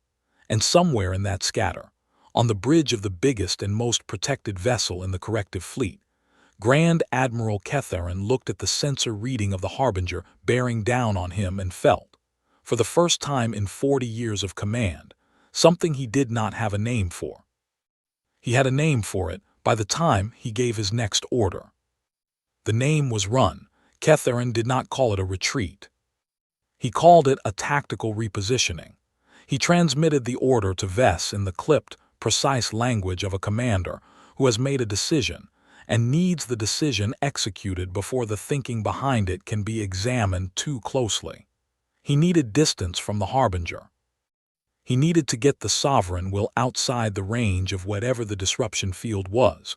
And somewhere in that scatter, on the bridge of the biggest and most protected vessel in the corrective fleet, Grand Admiral Catharin looked at the sensor reading of the Harbinger bearing down on him and felt, for the first time in 40 years of command, something he did not have a name for. He had a name for it by the time he gave his next order. The name was run. Catharin did not call it a retreat. He called it a tactical repositioning. He transmitted the order to Vess in the clipped, precise language of a commander who has made a decision and needs the decision executed before the thinking behind it can be examined too closely. He needed distance from the Harbinger. He needed to get the Sovereign Will outside the range of whatever the disruption field was,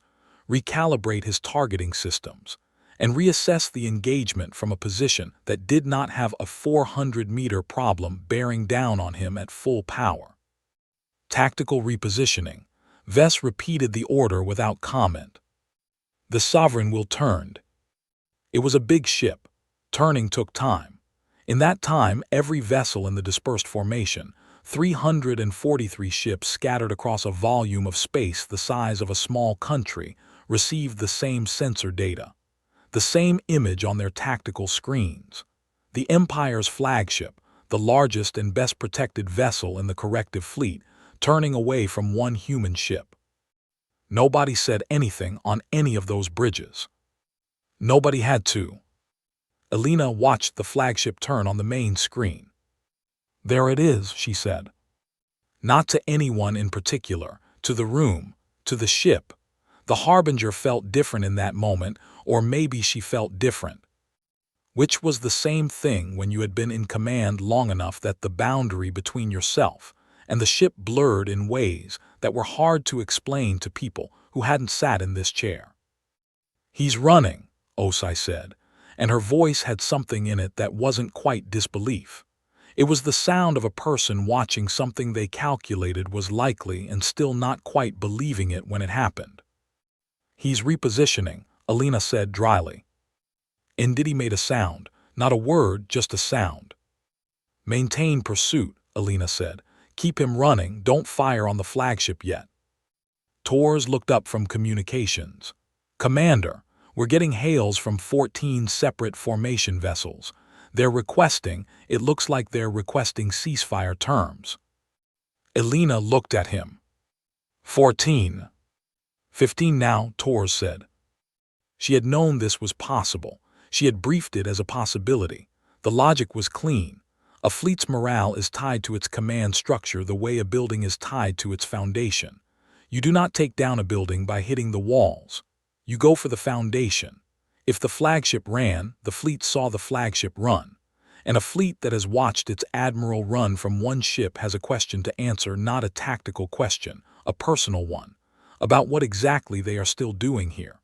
recalibrate his targeting systems, and reassess the engagement from a position that did not have a 400-meter problem bearing down on him at full power. Tactical repositioning. Vess repeated the order without comment. The Sovereign will turned. It was a big ship. Turning took time. In that time, every vessel in the dispersed formation, 343 ships scattered across a volume of space the size of a small country, received the same sensor data, the same image on their tactical screens. The Empire's flagship, the largest and best protected vessel in the corrective fleet, turning away from one human ship. Nobody said anything on any of those bridges. Nobody had to. Elena watched the flagship turn on the main screen. "There it is," she said. Not to anyone in particular, to the room, to the ship. The Harbinger felt different in that moment, or maybe she felt different. Which was the same thing when you had been in command long enough that the boundary between yourself and the ship blurred in ways that were hard to explain to people who hadn't sat in this chair. "He's running," Osai said, and her voice had something in it that wasn't quite disbelief. It was the sound of a person watching something they calculated was likely and still not quite believing it when it happened. "He's repositioning," Elena said dryly. Ndidi made a sound, not a word, just a sound. "Maintain pursuit," Elena said. "Keep him running, don't fire on the flagship yet." Tors looked up from communications. "Commander, we're getting hails from 14 separate formation vessels. They're requesting, it looks like they're requesting ceasefire terms." Elena looked at him. 14. 15 now, Tors said. She had known this was possible. She had briefed it as a possibility. The logic was clean. A fleet's morale is tied to its command structure the way a building is tied to its foundation. You do not take down a building by hitting the walls. You go for the foundation. If the flagship ran, the fleet saw the flagship run. And a fleet that has watched its admiral run from one ship has a question to answer, not a tactical question, a personal one, about what exactly they are still doing here.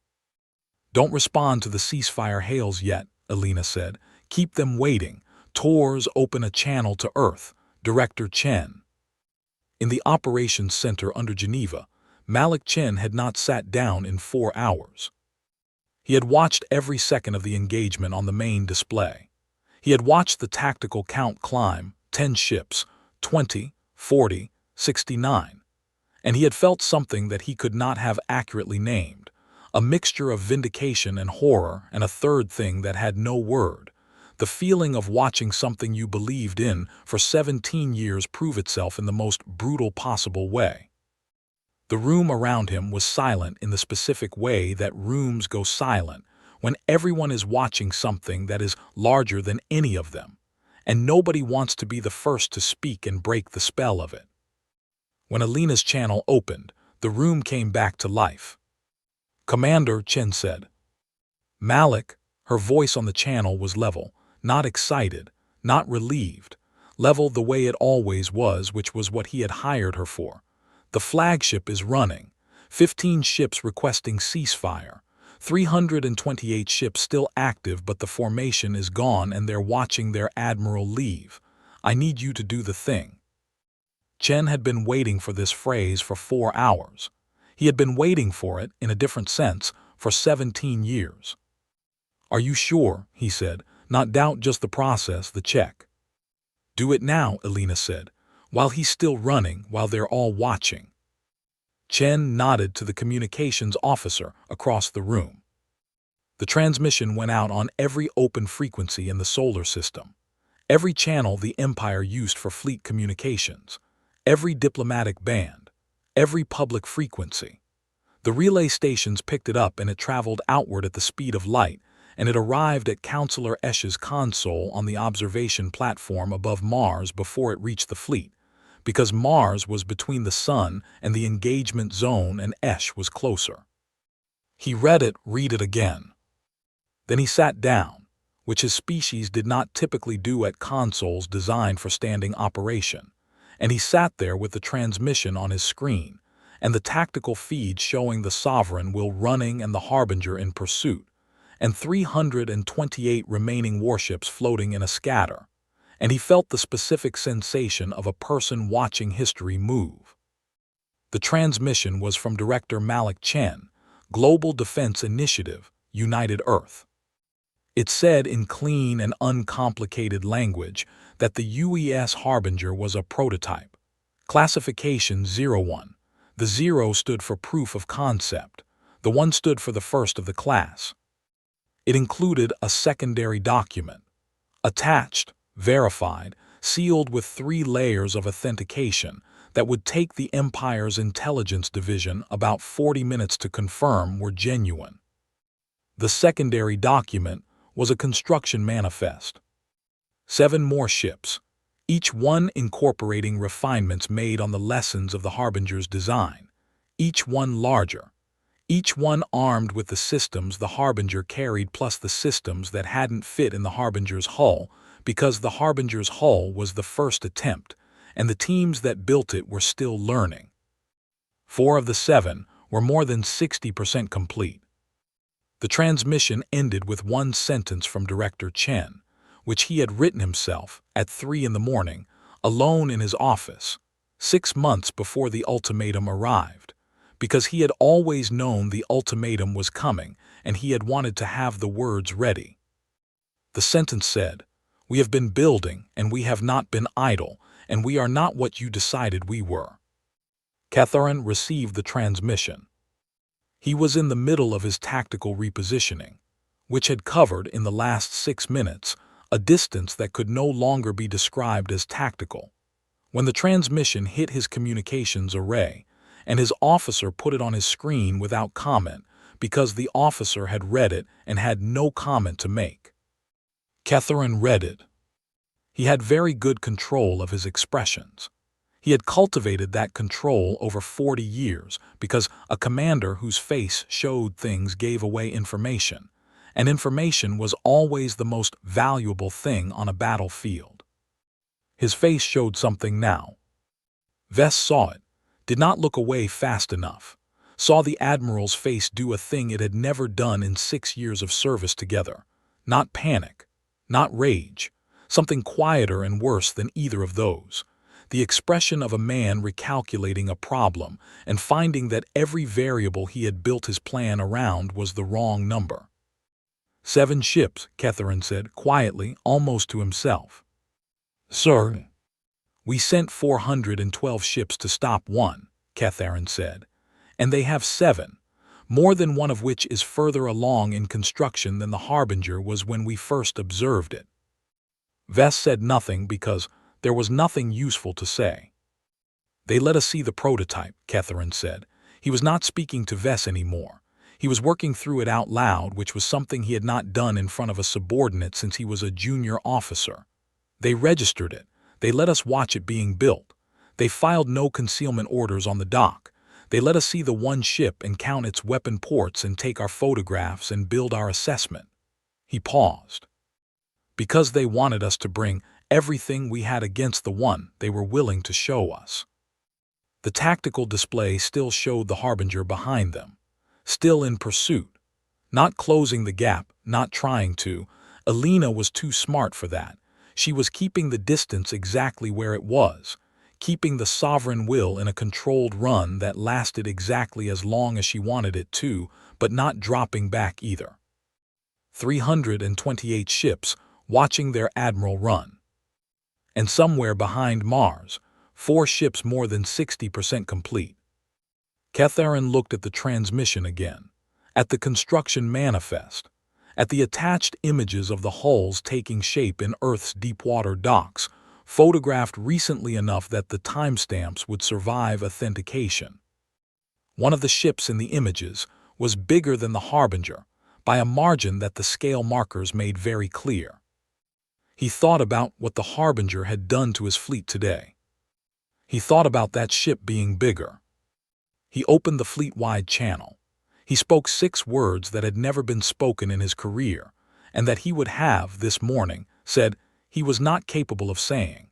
"Don't respond to the ceasefire hails yet," Elena said. "Keep them waiting. Tors, open a channel to Earth. Director Chen." In the operations center under Geneva, Malik Chen had not sat down in 4 hours. He had watched every second of the engagement on the main display. He had watched the tactical count climb, 10 ships, 20, 40, 69. And he had felt something that he could not have accurately named, a mixture of vindication and horror, and a third thing that had no word, the feeling of watching something you believed in for 17 years prove itself in the most brutal possible way. The room around him was silent in the specific way that rooms go silent when everyone is watching something that is larger than any of them, and nobody wants to be the first to speak and break the spell of it. When Elena's channel opened, the room came back to life. "Commander," Chen said. "Malik," her voice on the channel was level, not excited, not relieved, level the way it always was, which was what he had hired her for. "The flagship is running. 15 ships requesting ceasefire. 328 ships still active, but the formation is gone and they're watching their admiral leave. I need you to do the thing." Chen had been waiting for this phrase for 4 hours. He had been waiting for it, in a different sense, for 17 years. "Are you sure?" he said. "Not doubt, just the process, the check." "Do it now," Elena said, "while he's still running, while they're all watching." Chen nodded to the communications officer across the room. The transmission went out on every open frequency in the solar system, every channel the Empire used for fleet communications, every diplomatic band, every public frequency. The relay stations picked it up and it traveled outward at the speed of light, and it arrived at Counselor Esch's console on the observation platform above Mars before it reached the fleet, because Mars was between the Sun and the engagement zone and Esch was closer. He read it again. Then he sat down, which his species did not typically do at consoles designed for standing operation, and he sat there with the transmission on his screen, and the tactical feed showing the Sovereign will running and the Harbinger in pursuit, and 328 remaining warships floating in a scatter, and he felt the specific sensation of a person watching history move. The transmission was from Director Malik Chen, Global Defense Initiative, United Earth. It said in clean and uncomplicated language that the UES Harbinger was a prototype. Classification 01. The 0 stood for proof of concept. The 1 stood for the first of the class. It included a secondary document, attached, verified, sealed with 3 layers of authentication that would take the Empire's intelligence division about 40 minutes to confirm were genuine. The secondary document was a construction manifest. 7 more ships, each one incorporating refinements made on the lessons of the Harbinger's design, each one larger, each one armed with the systems the Harbinger carried plus the systems that hadn't fit in the Harbinger's hull because the Harbinger's hull was the first attempt, and the teams that built it were still learning. 4 of the 7 were more than 60% complete. The transmission ended with one sentence from Director Chen, which he had written himself at 3 in the morning, alone in his office, 6 months before the ultimatum arrived, because he had always known the ultimatum was coming and he had wanted to have the words ready. The sentence said, "We have been building and we have not been idle, and we are not what you decided we were." Catherine received the transmission. He was in the middle of his tactical repositioning, which had covered in the last 6 minutes a distance that could no longer be described as tactical, when the transmission hit his communications array, and his officer put it on his screen without comment because the officer had read it and had no comment to make. Catherine read it. He had very good control of his expressions. He had cultivated that control over 40 years because a commander whose face showed things gave away information, and information was always the most valuable thing on a battlefield. His face showed something now. Vess saw it, did not look away fast enough, saw the Admiral's face do a thing it had never done in 6 years of service together. Not panic, not rage, something quieter and worse than either of those. The expression of a man recalculating a problem and finding that every variable he had built his plan around was the wrong number. 7 ships, Catherine said, quietly, almost to himself. Sir, we sent 412 ships to stop one, Catherine said, and they have 7, more than one of which is further along in construction than the Harbinger was when we first observed it. Vess said nothing because there was nothing useful to say. They let us see the prototype, Catherine said. He was not speaking to Vess anymore. He was working through it out loud, which was something he had not done in front of a subordinate since he was a junior officer. They registered it. They let us watch it being built. They filed no concealment orders on the dock. They let us see the one ship and count its weapon ports and take our photographs and build our assessment. He paused. Because they wanted us to bring everything we had against the one they were willing to show us. The tactical display still showed the Harbinger behind them, still in pursuit, not closing the gap, not trying to. Alina was too smart for that. She was keeping the distance exactly where it was, keeping the sovereign will in a controlled run that lasted exactly as long as she wanted it to, but not dropping back either. 328 ships watching their admiral run. And somewhere behind Mars, 4 ships more than 60% complete. Catherine looked at the transmission again, at the construction manifest, at the attached images of the hulls taking shape in Earth's deepwater docks, photographed recently enough that the timestamps would survive authentication. One of the ships in the images was bigger than the Harbinger, by a margin that the scale markers made very clear. He thought about what the Harbinger had done to his fleet today. He thought about that ship being bigger. He opened the fleet-wide channel. He spoke 6 words that had never been spoken in his career, and that he would have, this morning, said he was not capable of saying.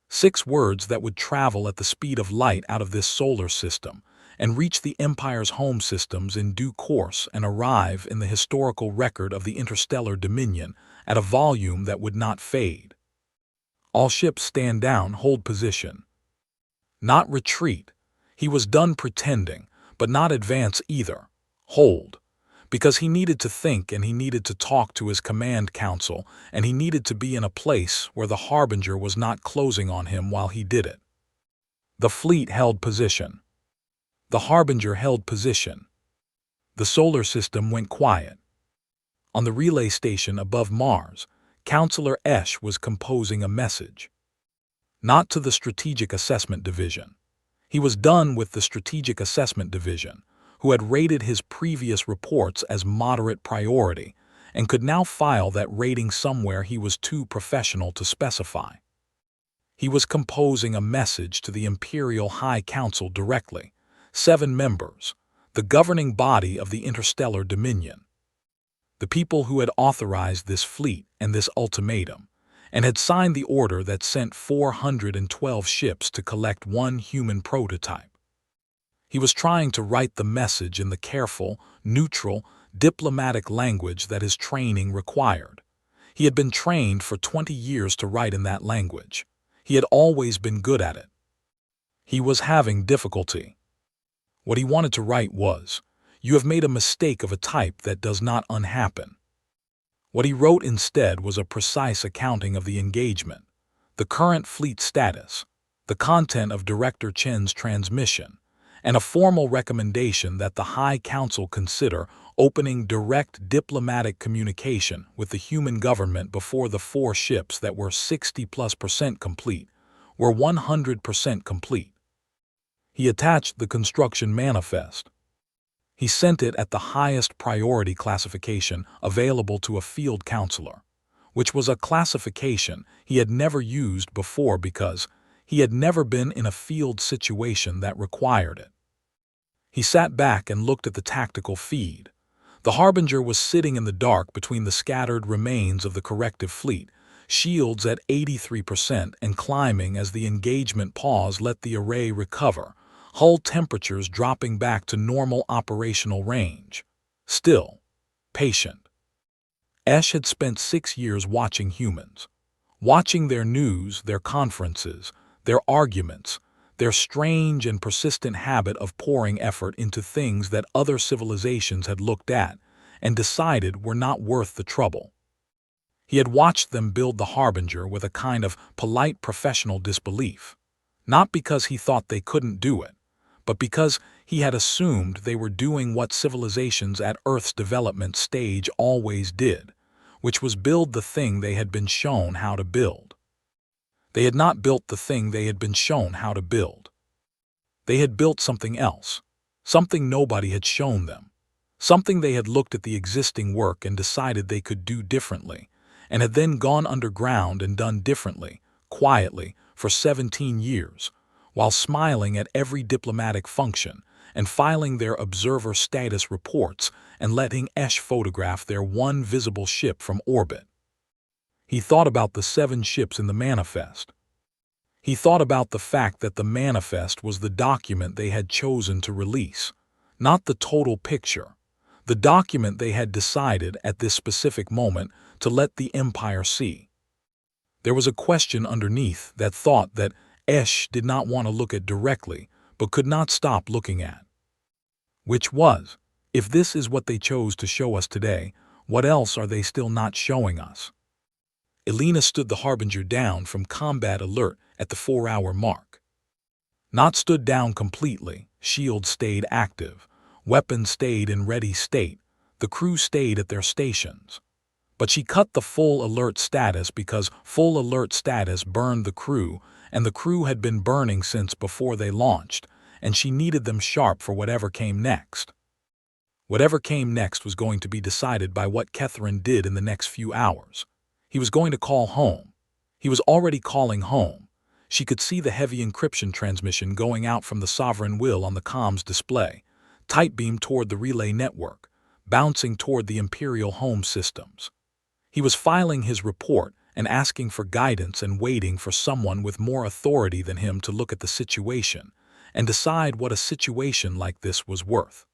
6 words that would travel at the speed of light out of this solar system, and reach the Empire's home systems in due course and arrive in the historical record of the interstellar dominion at a volume that would not fade. All ships stand down, hold position. Not retreat. He was done pretending, but not advance either. Hold. Because he needed to think, and he needed to talk to his command council, and he needed to be in a place where the Harbinger was not closing on him while he did it. The fleet held position. The Harbinger held position. The solar system went quiet. On the relay station above Mars, Counselor Esch was composing a message. Not to the Strategic Assessment Division. He was done with the Strategic Assessment Division, who had rated his previous reports as moderate priority and could now file that rating somewhere he was too professional to specify. He was composing a message to the Imperial High Council directly, 7 members, the governing body of the interstellar dominion. The people who had authorized this fleet and this ultimatum, and had signed the order that sent 412 ships to collect one human prototype. He was trying to write the message in the careful, neutral, diplomatic language that his training required. He had been trained for 20 years to write in that language. He had always been good at it. He was having difficulty. What he wanted to write was, "You have made a mistake of a type that does not unhappen." What he wrote instead was a precise accounting of the engagement, the current fleet status, the content of Director Chen's transmission, and a formal recommendation that the High Council consider opening direct diplomatic communication with the human government before the 4 ships that were 60+% complete were 100% complete. He attached the construction manifest. He sent it at the highest priority classification available to a field counselor, which was a classification he had never used before because he had never been in a field situation that required it. He sat back and looked at the tactical feed. The Harbinger was sitting in the dark between the scattered remains of the corrective fleet, shields at 83% and climbing as the engagement pause let the array recover, hull temperatures dropping back to normal operational range. Still, patient. Esch had spent 6 years watching humans, watching their news, their conferences, their arguments, their strange and persistent habit of pouring effort into things that other civilizations had looked at and decided were not worth the trouble. He had watched them build the Harbinger with a kind of polite professional disbelief, not because he thought they couldn't do it, but because he had assumed they were doing what civilizations at Earth's development stage always did, which was build the thing they had been shown how to build. They had not built the thing they had been shown how to build. They had built something else, something nobody had shown them, something they had looked at the existing work and decided they could do differently, and had then gone underground and done differently, quietly, for 17 years, while smiling at every diplomatic function and filing their observer status reports and letting Esch photograph their one visible ship from orbit. He thought about the 7 ships in the manifest. He thought about the fact that the manifest was the document they had chosen to release, not the total picture, the document they had decided at this specific moment to let the Empire see. There was a question underneath that thought that Esch did not want to look at directly, but could not stop looking at. Which was, if this is what they chose to show us today, what else are they still not showing us? Elena stood the Harbinger down from combat alert at the 4-hour mark. Not stood down completely, shields stayed active, weapons stayed in ready state, the crew stayed at their stations. But she cut the full alert status because full alert status burned the crew, and the crew had been burning since before they launched, and she needed them sharp for whatever came next. Whatever came next was going to be decided by what Catherine did in the next few hours. He was going to call home. He was already calling home. She could see the heavy encryption transmission going out from the sovereign will on the comms display, tight beam toward the relay network, bouncing toward the Imperial home systems. He was filing his report and asking for guidance and waiting for someone with more authority than him to look at the situation and decide what a situation like this was worth.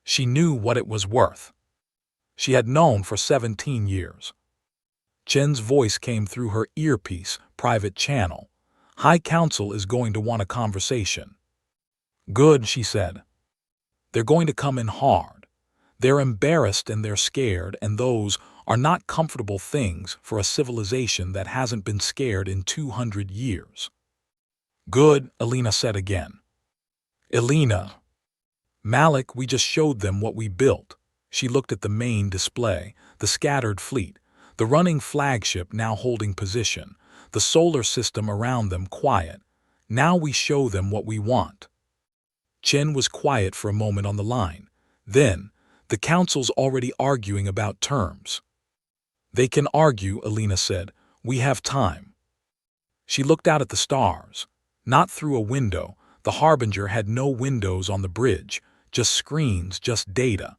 She knew what it was worth. She had known for 17 years. Chen's voice came through her earpiece, private channel. High Council is going to want a conversation. Good, she said. They're going to come in hard. They're embarrassed and they're scared, and those are not comfortable things for a civilization that hasn't been scared in 200 years. Good, Elena said again. Elena. Malik, we just showed them what we built. She looked at the main display, the scattered fleet, the running flagship now holding position, the solar system around them quiet. Now we show them what we want. Chen was quiet for a moment on the line. Then, the council's already arguing about terms. They can argue, Elena said. We have time. She looked out at the stars. Not through a window. The Harbinger had no windows on the bridge, just screens, just data.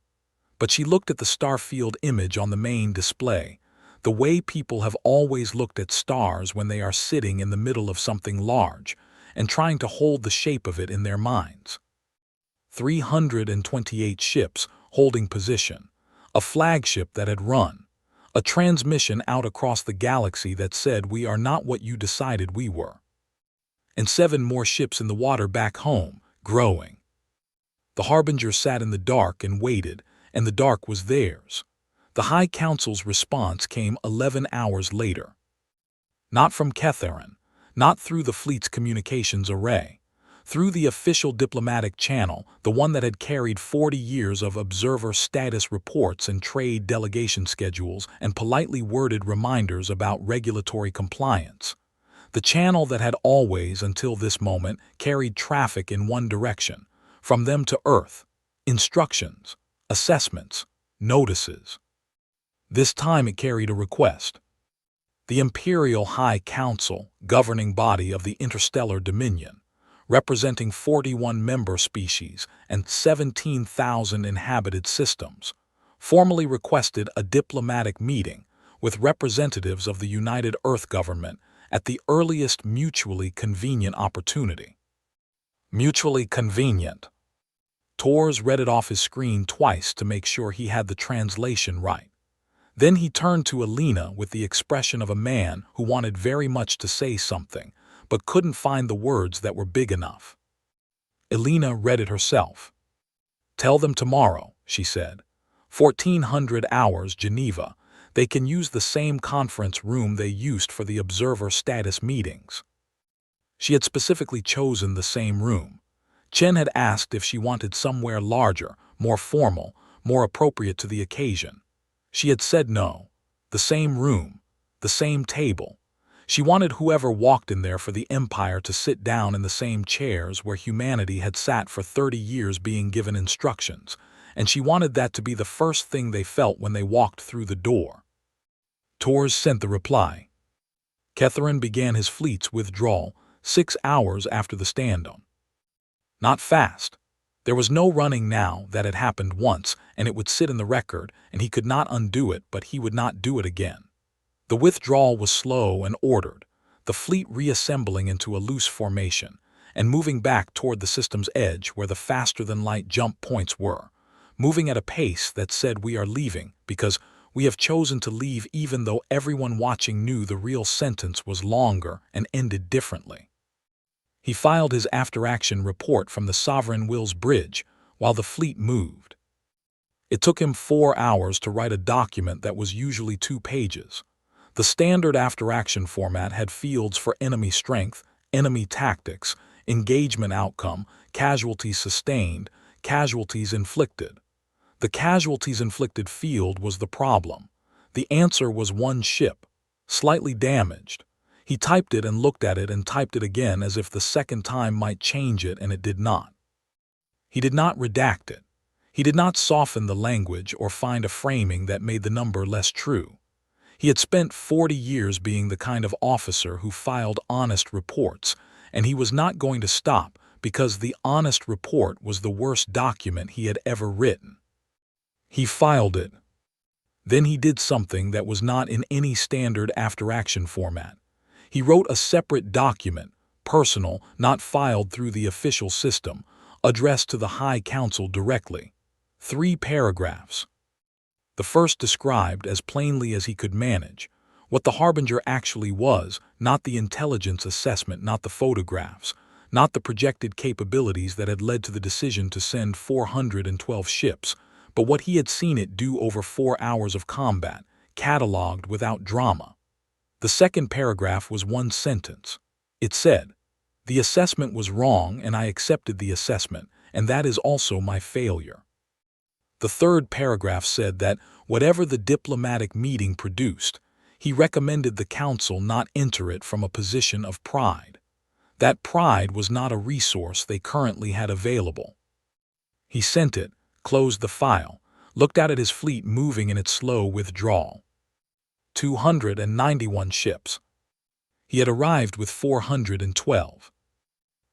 But she looked at the starfield image on the main display, the way people have always looked at stars when they are sitting in the middle of something large and trying to hold the shape of it in their minds. 328 ships holding position, a flagship that had run, a transmission out across the galaxy that said we are not what you decided we were. And 7 more ships in the water back home, growing. The Harbinger sat in the dark and waited, and the dark was theirs. The High Council's response came 11 hours later. Not from Catherine, not through the fleet's communications array. Through the official diplomatic channel, the one that had carried 40 years of observer status reports and trade delegation schedules and politely worded reminders about regulatory compliance. The channel that had always, until this moment, carried traffic in one direction, from them to Earth, instructions, assessments, notices. This time it carried a request. The Imperial High Council, governing body of the interstellar dominion, representing 41 member species and 17,000 inhabited systems, formally requested a diplomatic meeting with representatives of the United Earth government at the earliest mutually convenient opportunity. Mutually convenient. Tors read it off his screen twice to make sure he had the translation right. Then he turned to Elena with the expression of a man who wanted very much to say something, but couldn't find the words that were big enough. Elena read it herself. Tell them tomorrow, she said. 1400 hours, Geneva. They can use the same conference room they used for the observer status meetings. She had specifically chosen the same room. Chen had asked if she wanted somewhere larger, more formal, more appropriate to the occasion. She had said no. The same room, the same table. She wanted whoever walked in there for the Empire to sit down in the same chairs where humanity had sat for 30 years being given instructions, and she wanted that to be the first thing they felt when they walked through the door. Tors sent the reply. Catherine began his fleet's withdrawal 6 hours after the stand-down. Not fast. There was no running now. That had happened once, and it would sit in the record, and he could not undo it, but he would not do it again. The withdrawal was slow and ordered, the fleet reassembling into a loose formation and moving back toward the system's edge where the faster-than-light jump points were, moving at a pace that said we are leaving because we have chosen to leave, even though everyone watching knew the real sentence was longer and ended differently. He filed his after-action report from the Sovereign Will's bridge while the fleet moved. It took him 4 hours to write a document that was usually 2 pages. The standard after-action format had fields for enemy strength, enemy tactics, engagement outcome, casualties sustained, casualties inflicted. The casualties inflicted field was the problem. The answer was 1 ship, slightly damaged. He typed it and looked at it and typed it again as if the second time might change it, and it did not. He did not redact it. He did not soften the language or find a framing that made the number less true. He had spent 40 years being the kind of officer who filed honest reports, and he was not going to stop because the honest report was the worst document he had ever written. He filed it. Then he did something that was not in any standard after-action format. He wrote a separate document, personal, not filed through the official system, addressed to the High Council directly. 3 paragraphs. The first described, as plainly as he could manage, what the Harbinger actually was, not the intelligence assessment, not the photographs, not the projected capabilities that had led to the decision to send 412 ships, but what he had seen it do over 4 hours of combat, catalogued without drama. The second paragraph was 1 sentence. It said, "The assessment was wrong and I accepted the assessment, and that is also my failure." The third paragraph said that, whatever the diplomatic meeting produced, he recommended the council not enter it from a position of pride. That pride was not a resource they currently had available. He sent it, closed the file, looked out at his fleet moving in its slow withdrawal. 291 ships. He had arrived with 412.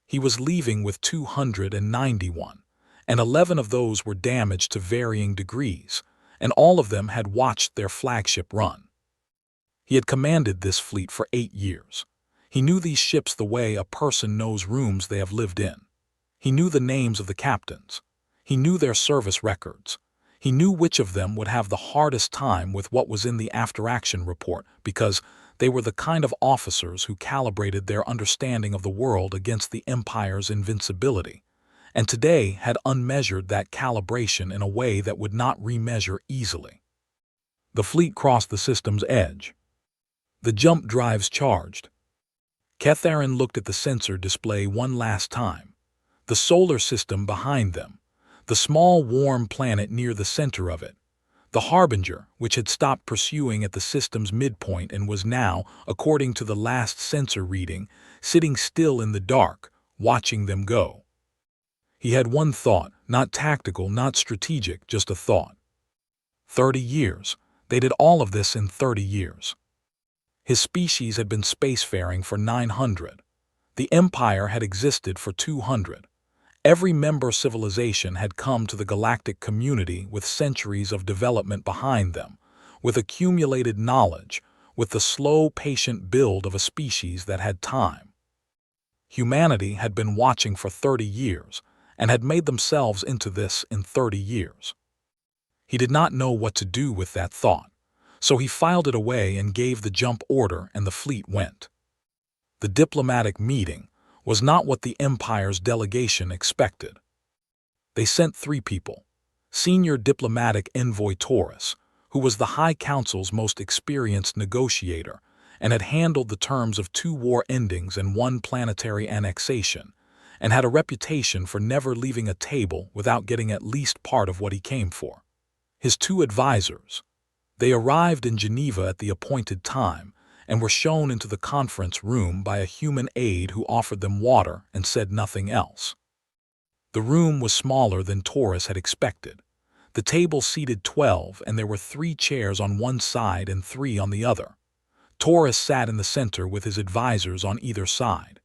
He was leaving with 291. And 11 of those were damaged to varying degrees, and all of them had watched their flagship run. He had commanded this fleet for 8 years. He knew these ships the way a person knows rooms they have lived in. He knew the names of the captains. He knew their service records. He knew which of them would have the hardest time with what was in the after-action report, because they were the kind of officers who calibrated their understanding of the world against the Empire's invincibility, and today had unmeasured that calibration in a way that would not remeasure easily. The fleet crossed the system's edge. The jump drives charged. Catharin looked at the sensor display one last time. The solar system behind them. The small warm planet near the center of it. The Harbinger, which had stopped pursuing at the system's midpoint and was now, according to the last sensor reading, sitting still in the dark, watching them go. He had one thought, not tactical, not strategic, just a thought. 30 years. They did all of this in 30 years. His species had been spacefaring for 900. The Empire had existed for 200. Every member civilization had come to the galactic community with centuries of development behind them, with accumulated knowledge, with the slow, patient build of a species that had time. Humanity had been watching for 30 years, and had made themselves into this in 30 years. He did not know what to do with that thought, so he filed it away and gave the jump order, and the fleet went. The diplomatic meeting was not what the Empire's delegation expected. They sent 3 people. Senior diplomatic envoy Taurus, who was the High Council's most experienced negotiator and had handled the terms of 2 war endings and 1 planetary annexation, and had a reputation for never leaving a table without getting at least part of what he came for. His 2 advisors. They arrived in Geneva at the appointed time and were shown into the conference room by a human aide who offered them water and said nothing else. The room was smaller than Taurus had expected. The table seated 12, and there were 3 chairs on one side and 3 on the other. Taurus sat in the center with his advisors on either side.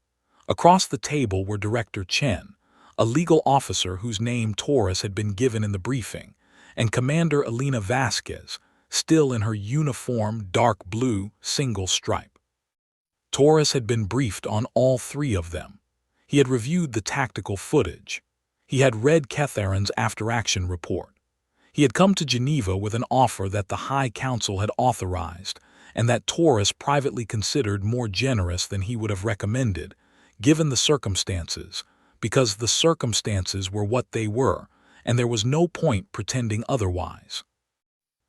Across the table were Director Chen, a legal officer whose name Taurus had been given in the briefing, and Commander Elena Vasquez, still in her uniform dark blue single stripe. Taurus had been briefed on all 3 of them. He had reviewed the tactical footage. He had read Catharin's after-action report. He had come to Geneva with an offer that the High Council had authorized, and that Taurus privately considered more generous than he would have recommended, given the circumstances, because the circumstances were what they were, and there was no point pretending otherwise.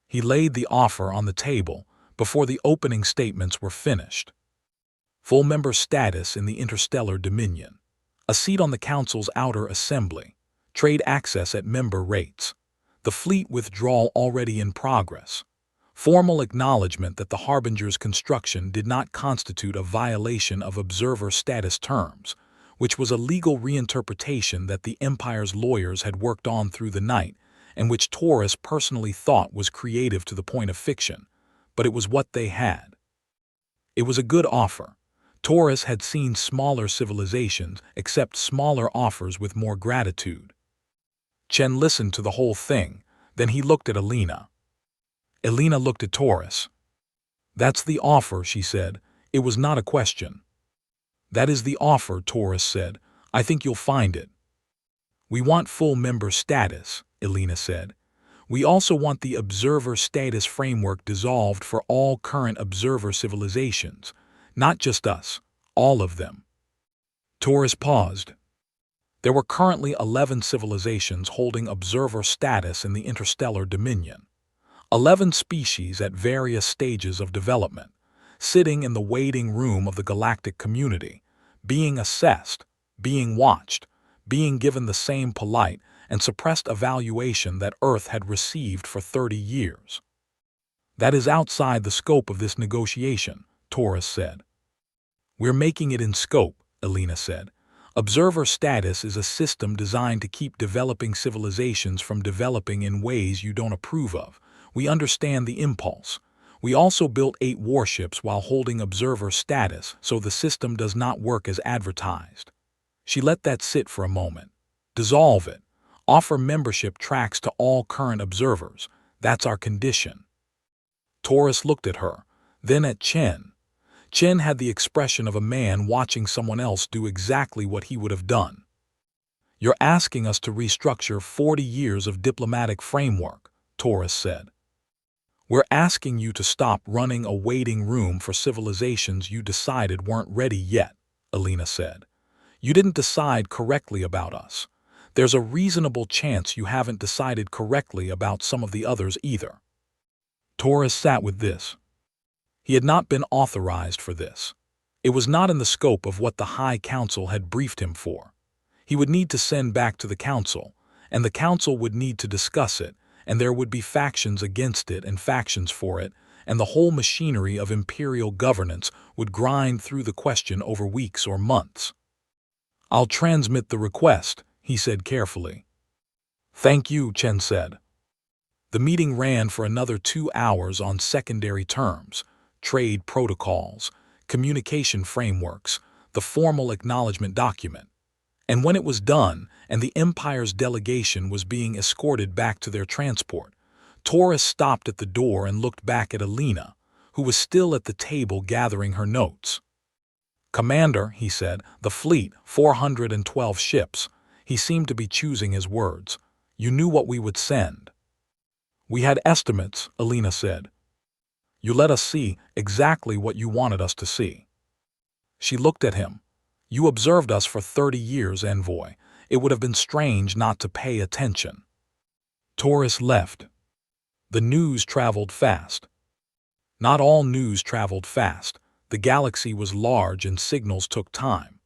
He laid the offer on the table before the opening statements were finished. Full member status in the interstellar dominion, a seat on the Council's outer assembly, trade access at member rates, the fleet withdrawal already in progress, formal acknowledgement that the Harbinger's construction did not constitute a violation of observer status terms, which was a legal reinterpretation that the Empire's lawyers had worked on through the night, and which Taurus personally thought was creative to the point of fiction, but it was what they had. It was a good offer. Taurus had seen smaller civilizations accept smaller offers with more gratitude. Chen listened to the whole thing, then he looked at Elena. Elena looked at Taurus. "That's the offer," she said. "It was not a question." That is the offer, Taurus said. I think you'll find it. We want full member status, Elena said. We also want the observer status framework dissolved for all current observer civilizations, not just us, all of them. Taurus paused. There were currently 11 civilizations holding observer status in the interstellar dominion. 11 species at various stages of development, sitting in the waiting room of the galactic community, being assessed, being watched, being given the same polite and suppressed evaluation that Earth had received for 30 years. That is outside the scope of this negotiation, Taurus said. We're making it in scope, Elena said. Observer status is a system designed to keep developing civilizations from developing in ways you don't approve of. We understand the impulse. We also built 8 warships while holding observer status, so the system does not work as advertised. She let that sit for a moment. Dissolve it. Offer membership tracks to all current observers. That's our condition. Taurus looked at her, then at Chen. Chen had the expression of a man watching someone else do exactly what he would have done. You're asking us to restructure 40 years of diplomatic framework, Taurus said. We're asking you to stop running a waiting room for civilizations you decided weren't ready yet, Elena said. You didn't decide correctly about us. There's a reasonable chance you haven't decided correctly about some of the others either. Taurus sat with this. He had not been authorized for this. It was not in the scope of what the High Council had briefed him for. He would need to send back to the Council, and the Council would need to discuss it, and there would be factions against it and factions for it, and the whole machinery of imperial governance would grind through the question over weeks or months. I'll transmit the request, he said carefully. Thank you, Chen said. The meeting ran for another 2 hours on secondary terms, trade protocols, communication frameworks, the formal acknowledgement document. And when it was done and the Empire's delegation was being escorted back to their transport, Taurus stopped at the door and looked back at Elena, who was still at the table gathering her notes. Commander, he said, the fleet, 412 ships. He seemed to be choosing his words. You knew what we would send. We had estimates, Elena said. You let us see exactly what you wanted us to see. She looked at him. You observed us for 30 years, envoy. It would have been strange not to pay attention. Taurus left. The news traveled fast. Not all news traveled fast. The galaxy was large and signals took time.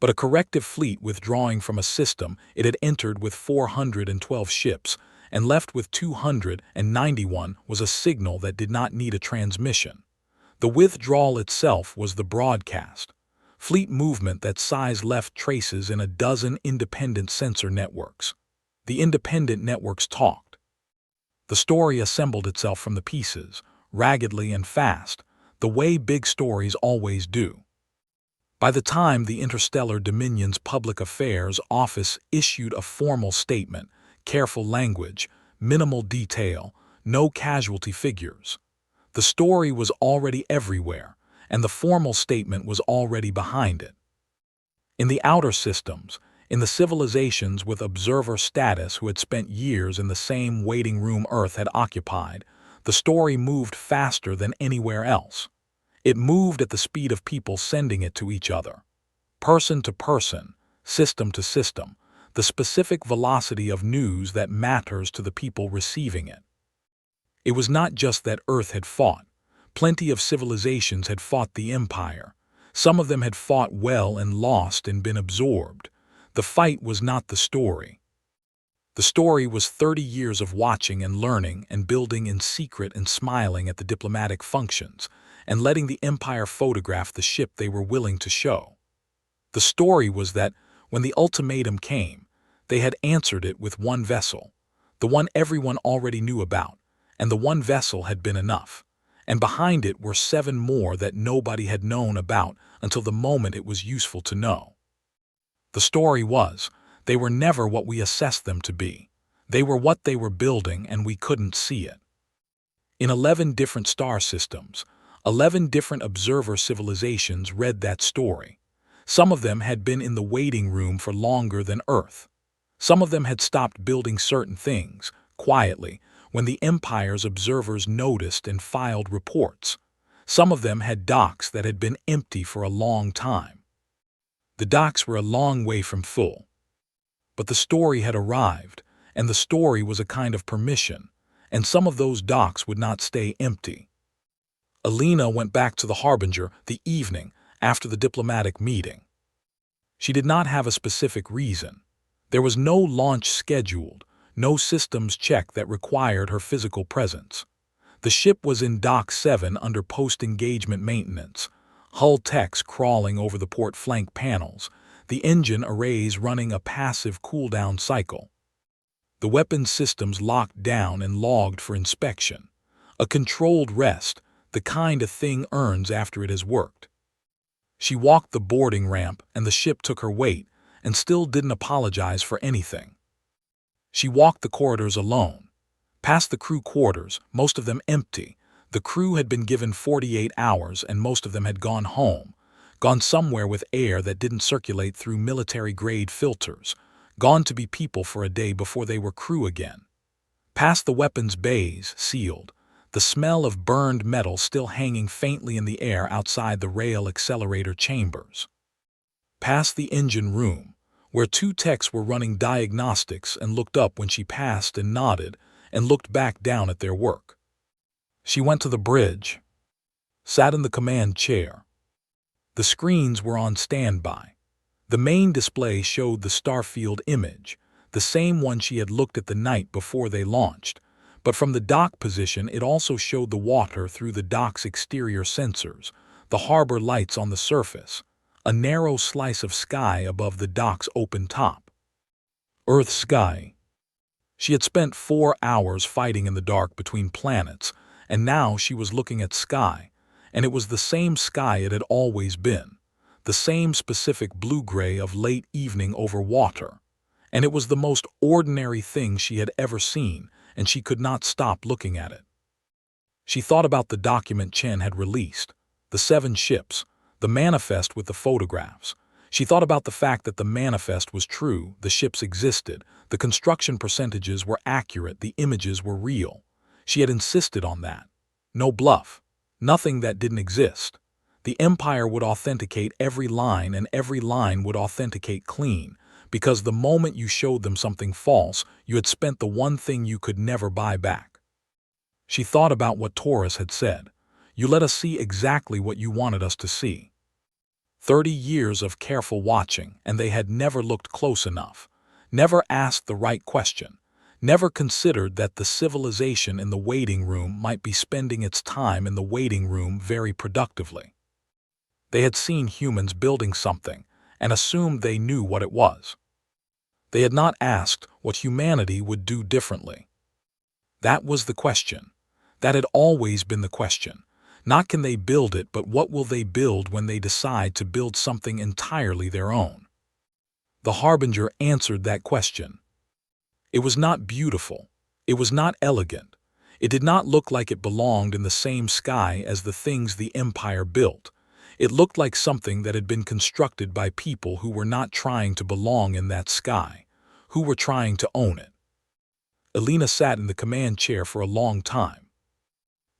But a corrective fleet withdrawing from a system it had entered with 412 ships and left with 291 was a signal that did not need a transmission. The withdrawal itself was the broadcast. Fleet movement that size left traces in a dozen independent sensor networks. The independent networks talked. The story assembled itself from the pieces, raggedly and fast, the way big stories always do. By the time the Interstellar Dominion's Public Affairs Office issued a formal statement, careful language, minimal detail, no casualty figures, the story was already everywhere, and the formal statement was already behind it. In the outer systems, in the civilizations with observer status who had spent years in the same waiting room Earth had occupied, the story moved faster than anywhere else. It moved at the speed of people sending it to each other. Person to person, system to system, the specific velocity of news that matters to the people receiving it. It was not just that Earth had fought. Plenty of civilizations had fought the Empire. Some of them had fought well and lost and been absorbed. The fight was not the story. The story was 30 years of watching and learning and building in secret and smiling at the diplomatic functions and letting the Empire photograph the ship they were willing to show. The story was that, when the ultimatum came, they had answered it with one vessel, the one everyone already knew about, and the one vessel had been enough. And behind it were 7 more that nobody had known about until the moment it was useful to know. The story was, they were never what we assessed them to be. They were what they were building and we couldn't see it. In 11 different star systems, 11 different observer civilizations read that story. Some of them had been in the waiting room for longer than Earth. Some of them had stopped building certain things, quietly, when the Empire's observers noticed and filed reports. Some of them had docks that had been empty for a long time. The docks were a long way from full. But the Stori had arrived, and the Stori was a kind of permission, and some of those docks would not stay empty. Alina went back to the Harbinger the evening after the diplomatic meeting. She did not have a specific reason. There was no launch scheduled, no systems check that required her physical presence. The ship was in Dock 7 under post-engagement maintenance, hull techs crawling over the port flank panels, the engine arrays running a passive cooldown cycle. The weapons systems locked down and logged for inspection. A controlled rest, the kind a thing earns after it has worked. She walked the boarding ramp and the ship took her weight and still didn't apologize for anything. She walked the corridors alone. Past the crew quarters, most of them empty. The crew had been given 48 hours and most of them had gone home, gone somewhere with air that didn't circulate through military-grade filters, gone to be people for a day before they were crew again. Past the weapons bays, sealed, the smell of burned metal still hanging faintly in the air outside the rail accelerator chambers. Past the engine room, where two techs were running diagnostics and looked up when she passed and nodded and looked back down at their work. She went to the bridge, sat in the command chair. The screens were on standby. The main display showed the Starfield image, the same one she had looked at the night before they launched, but from the dock position it also showed the water through the dock's exterior sensors, the harbor lights on the surface, a narrow slice of sky above the dock's open top. Earth sky. She had spent 4 hours fighting in the dark between planets, and now she was looking at sky, and it was the same sky it had always been, the same specific blue-gray of late evening over water, and it was the most ordinary thing she had ever seen, and she could not stop looking at it. She thought about the document Chen had released, the 7 ships, the manifest with the photographs. She thought about the fact that the manifest was true, the ships existed, the construction percentages were accurate, the images were real. She had insisted on that. No bluff. Nothing that didn't exist. The Empire would authenticate every line and every line would authenticate clean, because the moment you showed them something false, you had spent the one thing you could never buy back. She thought about what Taurus had said. You let us see exactly what you wanted us to see. 30 years of careful watching, and they had never looked close enough, never asked the right question, never considered that the civilization in the waiting room might be spending its time in the waiting room very productively. They had seen humans building something and assumed they knew what it was. They had not asked what humanity would do differently. That was the question. That had always been the question. Not can they build it, but what will they build when they decide to build something entirely their own? The Harbinger answered that question. It was not beautiful. It was not elegant. It did not look like it belonged in the same sky as the things the Empire built. It looked like something that had been constructed by people who were not trying to belong in that sky, who were trying to own it. Alina sat in the command chair for a long time.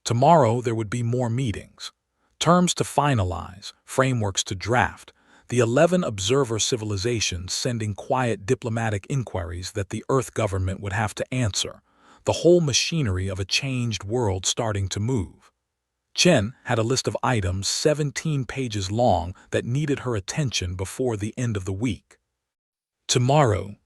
Tomorrow there would be more meetings, terms to finalize, frameworks to draft, the 11 observer civilizations sending quiet diplomatic inquiries that the Earth government would have to answer, the whole machinery of a changed world starting to move. Chen had a list of items 17 pages long that needed her attention before the end of the week. Tomorrow.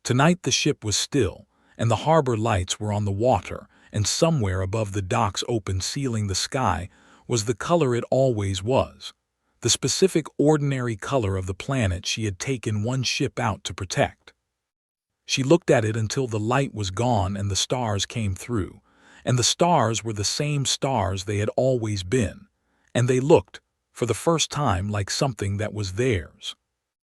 Tonight the ship was still, and the harbor lights were on the water, and somewhere above the docks open sealing the sky was the color it always was, the specific ordinary color of the planet she had taken one ship out to protect. She looked at it until the light was gone and the stars came through, and the stars were the same stars they had always been, and they looked, for the first time, like something that was theirs.